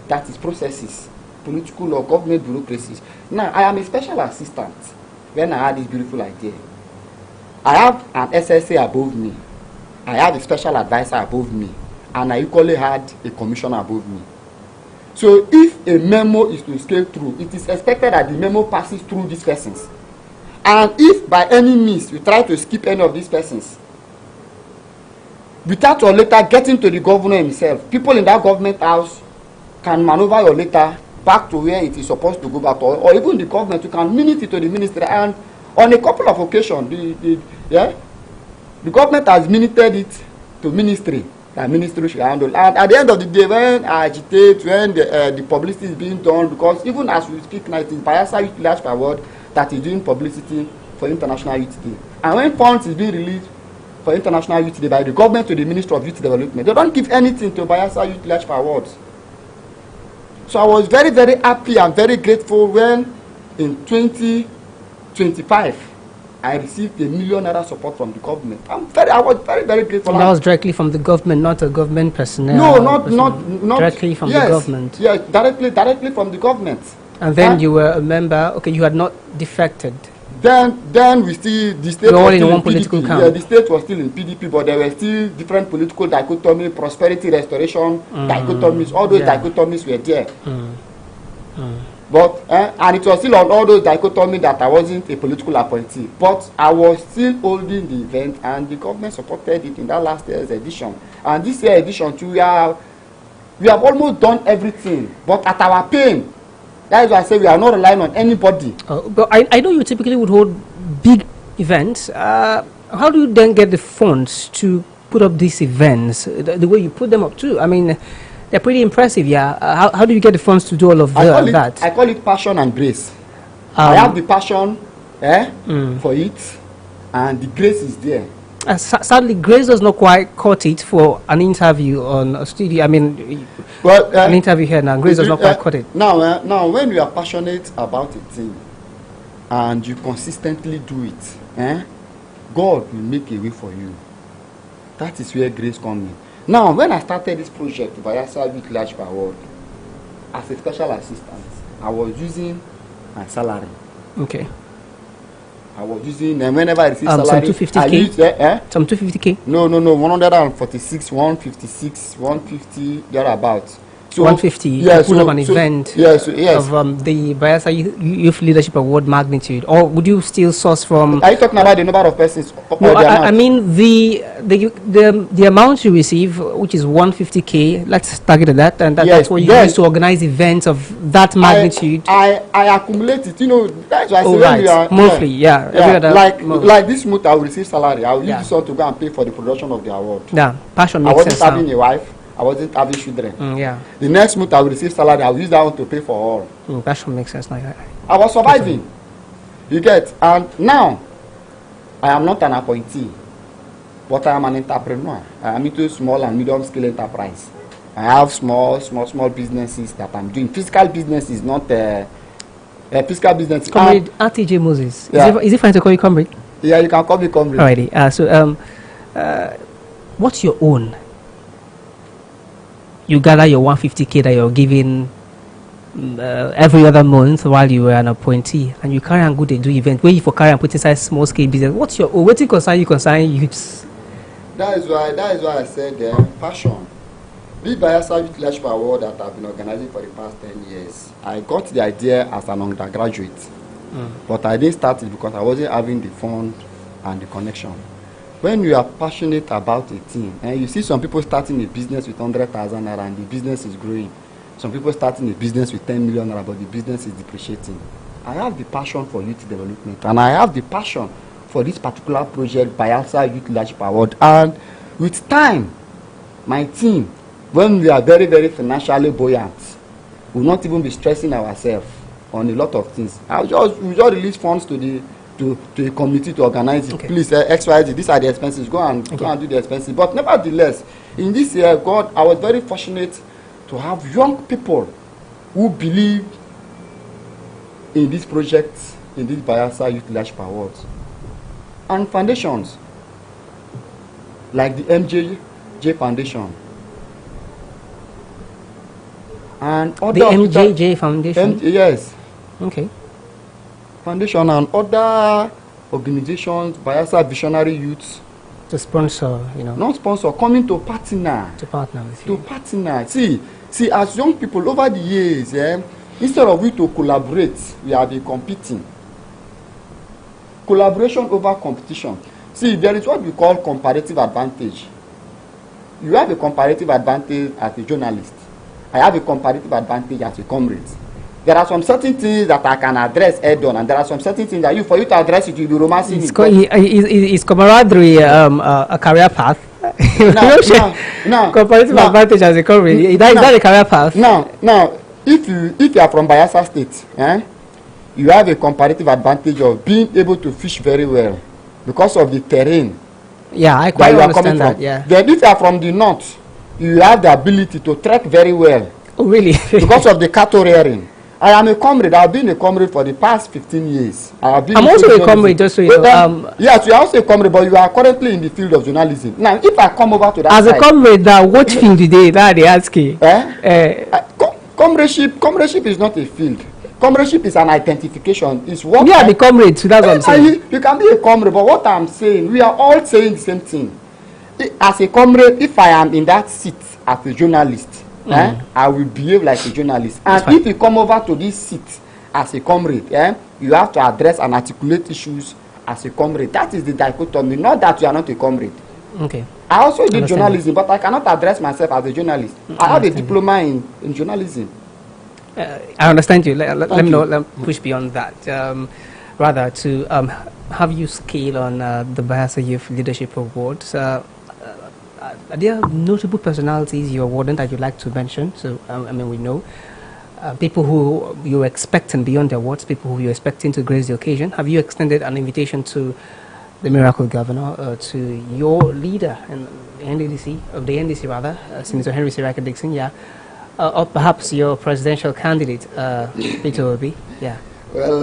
[SPEAKER 9] That is processes, political or government bureaucracies. Now I am a special assistant. When I had this beautiful idea, I have an SSA above me. I have a special advisor above me, and I equally had a commissioner above me. So if a memo is to scale through, it is expected that the memo passes through these persons. And if by any means you try to skip any of these persons, without your letter getting to the governor himself, people in that government house can maneuver your letter back to where it is supposed to go back to, or even the government, you can minute it to the ministry. And on a couple of occasions, the government has minuted it to ministry, that ministry should handle. And at the end of the day, when I agitate, when the publicity is being done, because even as we speak now, it is Bayelsa Youth Leadership Award that is doing publicity for International Youth Day. And when funds is being released for International Youth Day by the government to the Ministry of Youth Development, they don't give anything to Bayelsa Youth Leadership Awards. So I was very, very happy and very grateful when in 2025 I received $1 million support from the government. I was very, very grateful.
[SPEAKER 4] And that was directly from the government, not a government personnel.
[SPEAKER 9] No, not
[SPEAKER 4] directly from the government.
[SPEAKER 9] Yes, directly from the government.
[SPEAKER 4] And then you were a member. Okay, you had not defected.
[SPEAKER 9] Then we still, the state
[SPEAKER 4] You're all
[SPEAKER 9] was
[SPEAKER 4] in
[SPEAKER 9] still
[SPEAKER 4] one
[SPEAKER 9] in
[SPEAKER 4] political
[SPEAKER 9] PDP.
[SPEAKER 4] camp.
[SPEAKER 9] Yeah, the state was still in PDP, but there were still different political dichotomy, prosperity restoration dichotomies. All those dichotomies were there. But and it was still on all those dichotomies that I wasn't a political appointee. But I was still holding the event, and the government supported it in that last year's edition. And this year's edition too, we have almost done everything, but at our pain. That is why I say we are not relying on anybody.
[SPEAKER 4] But I know you typically would hold big events. How do you then get the funds to put up these events? The way you put them up too. I mean, they're pretty impressive, yeah. How do you get the funds to do all of that?
[SPEAKER 9] I call it passion and grace. I have the passion for it, and the grace is there.
[SPEAKER 4] Sadly, Grace does not quite cut it for an interview on a studio. I mean, an interview here now. Grace does not quite cut it.
[SPEAKER 9] Now, when you are passionate about a thing and you consistently do it, God will make a way for you. That is where grace comes in. Now, when I started this project, Bayelsa Youth Leadership Award, as a special assistant, I was using my salary.
[SPEAKER 4] Okay.
[SPEAKER 9] I was using, whenever I receive salary,
[SPEAKER 4] some 250K?
[SPEAKER 9] I used,
[SPEAKER 4] some 250K?
[SPEAKER 9] No, 146, 156, 150, thereabouts. So
[SPEAKER 4] 150,
[SPEAKER 9] yes,
[SPEAKER 4] put up an event
[SPEAKER 9] yes.
[SPEAKER 4] of the Bayelsa Youth Leadership Award magnitude, or would you still source from?
[SPEAKER 9] Are you talking about the number of persons?
[SPEAKER 4] No, I mean the amount you receive, which is 150K. Let's target that, and that's what you use to organize events of that magnitude.
[SPEAKER 9] I accumulate it. You know, that's why I say
[SPEAKER 4] when we are monthly,
[SPEAKER 9] like this month I will receive salary. I will use this one to go and pay for the production of the award.
[SPEAKER 4] Yeah, passion makes sense.
[SPEAKER 9] I wasn't having a wife. I wasn't having children. The next month I will receive salary. I will use that one to pay for all.
[SPEAKER 4] Passion makes sense.
[SPEAKER 9] I was surviving. You get, and now I am not an appointee, but I am an entrepreneur. I am into small and medium scale enterprise. I have small businesses that I'm doing. Physical business is not physical business.
[SPEAKER 4] Comrade RTJ Moses. Is it fine to call you comrade?
[SPEAKER 9] Yeah, you can call me comrade.
[SPEAKER 4] Alrighty. So what's your own? You gather your 150K that you're giving every other month while you were an appointee, and you carry and go to do event where you for carry and put inside small scale business. What's your what you concern youths?
[SPEAKER 9] That is why I said passion. This Bayelsa Youth Leadership Award that I've been organizing for the past 10 years, I got the idea as an undergraduate, but I didn't start it because I wasn't having the fund and the connection. When you are passionate about a thing, and you see some people starting a business with 100,000 naira and the business is growing. Some people starting a business with 10 million naira, but the business is depreciating. I have the passion for youth development, and I have the passion for this particular project, Bayelsa Youth Leadership Award. And with time, my team, when we are very, very financially buoyant, will not even be stressing ourselves on a lot of things. We just release funds to a committee to organize it. Please, XYZ, these are the expenses. Go and do the expenses. But nevertheless, in this year, I was very fortunate to have young people who believe in this project, in this Bayelsa Youth Leadership Awards, and foundations like the MJJ Foundation and other.
[SPEAKER 4] The MJJ Foundation.
[SPEAKER 9] Yes.
[SPEAKER 4] Okay.
[SPEAKER 9] Foundation and other organizations, Bayelsa Visionary Youth.
[SPEAKER 4] To sponsor,
[SPEAKER 9] Not sponsor, coming to partner.
[SPEAKER 4] To partner with you.
[SPEAKER 9] To partner. See, as young people over the years, instead of we to collaborate, we have been competing. Collaboration over competition. See, there is what we call comparative advantage. You have a comparative advantage as a journalist. I have a comparative advantage as a comrade. There are some certain things that I can address head on, and there are some certain things that for you to address it, you'll be romancing it.
[SPEAKER 4] Is camaraderie a career path? Comparative advantage as a comrade. Is that a career path?
[SPEAKER 9] Now, if you are from Bayelsa State, you have a comparative advantage of being able to fish very well because of the terrain.
[SPEAKER 4] Yeah, I quite understand that. Yeah.
[SPEAKER 9] Then if you are from the north, you have the ability to trek very well.
[SPEAKER 4] Oh, really?
[SPEAKER 9] Because of the cattle rearing. I am a comrade. I've been a comrade for the past 15 years.
[SPEAKER 4] I'm also a comrade, just so you know.
[SPEAKER 9] Yes, you are also a comrade, but you are currently in the field of journalism. Now, if I come over to that
[SPEAKER 4] as side, a comrade, now, what field today? That they ask you.
[SPEAKER 9] Comradeship is not a field. Comradeship is an identification. It's what
[SPEAKER 4] we are the comrades, so that's what I'm saying.
[SPEAKER 9] You can be a comrade, but what I'm saying, we are all saying the same thing. As a comrade, if I am in that seat as a journalist, I will behave like a journalist. And if you come over to this seat as a comrade, you have to address and articulate issues as a comrade. That is the dichotomy, not that you are not a comrade.
[SPEAKER 4] Okay.
[SPEAKER 9] I also did journalism, but I cannot address myself as a journalist. I have a diploma in journalism.
[SPEAKER 4] I understand you. Let me know. Let me push beyond that. Rather, to have you scale on the Bayelsa Youth Leadership Awards. Are there notable personalities you're awarding that you'd like to mention? So, I mean, we know people who you're expecting beyond the awards, people who you're expecting to grace the occasion. Have you extended an invitation to the Miracle Governor, to your leader in the NDC rather, Senator Henry Siraka Dixon, or perhaps your presidential candidate, Peter Obi? Yeah.
[SPEAKER 9] Well,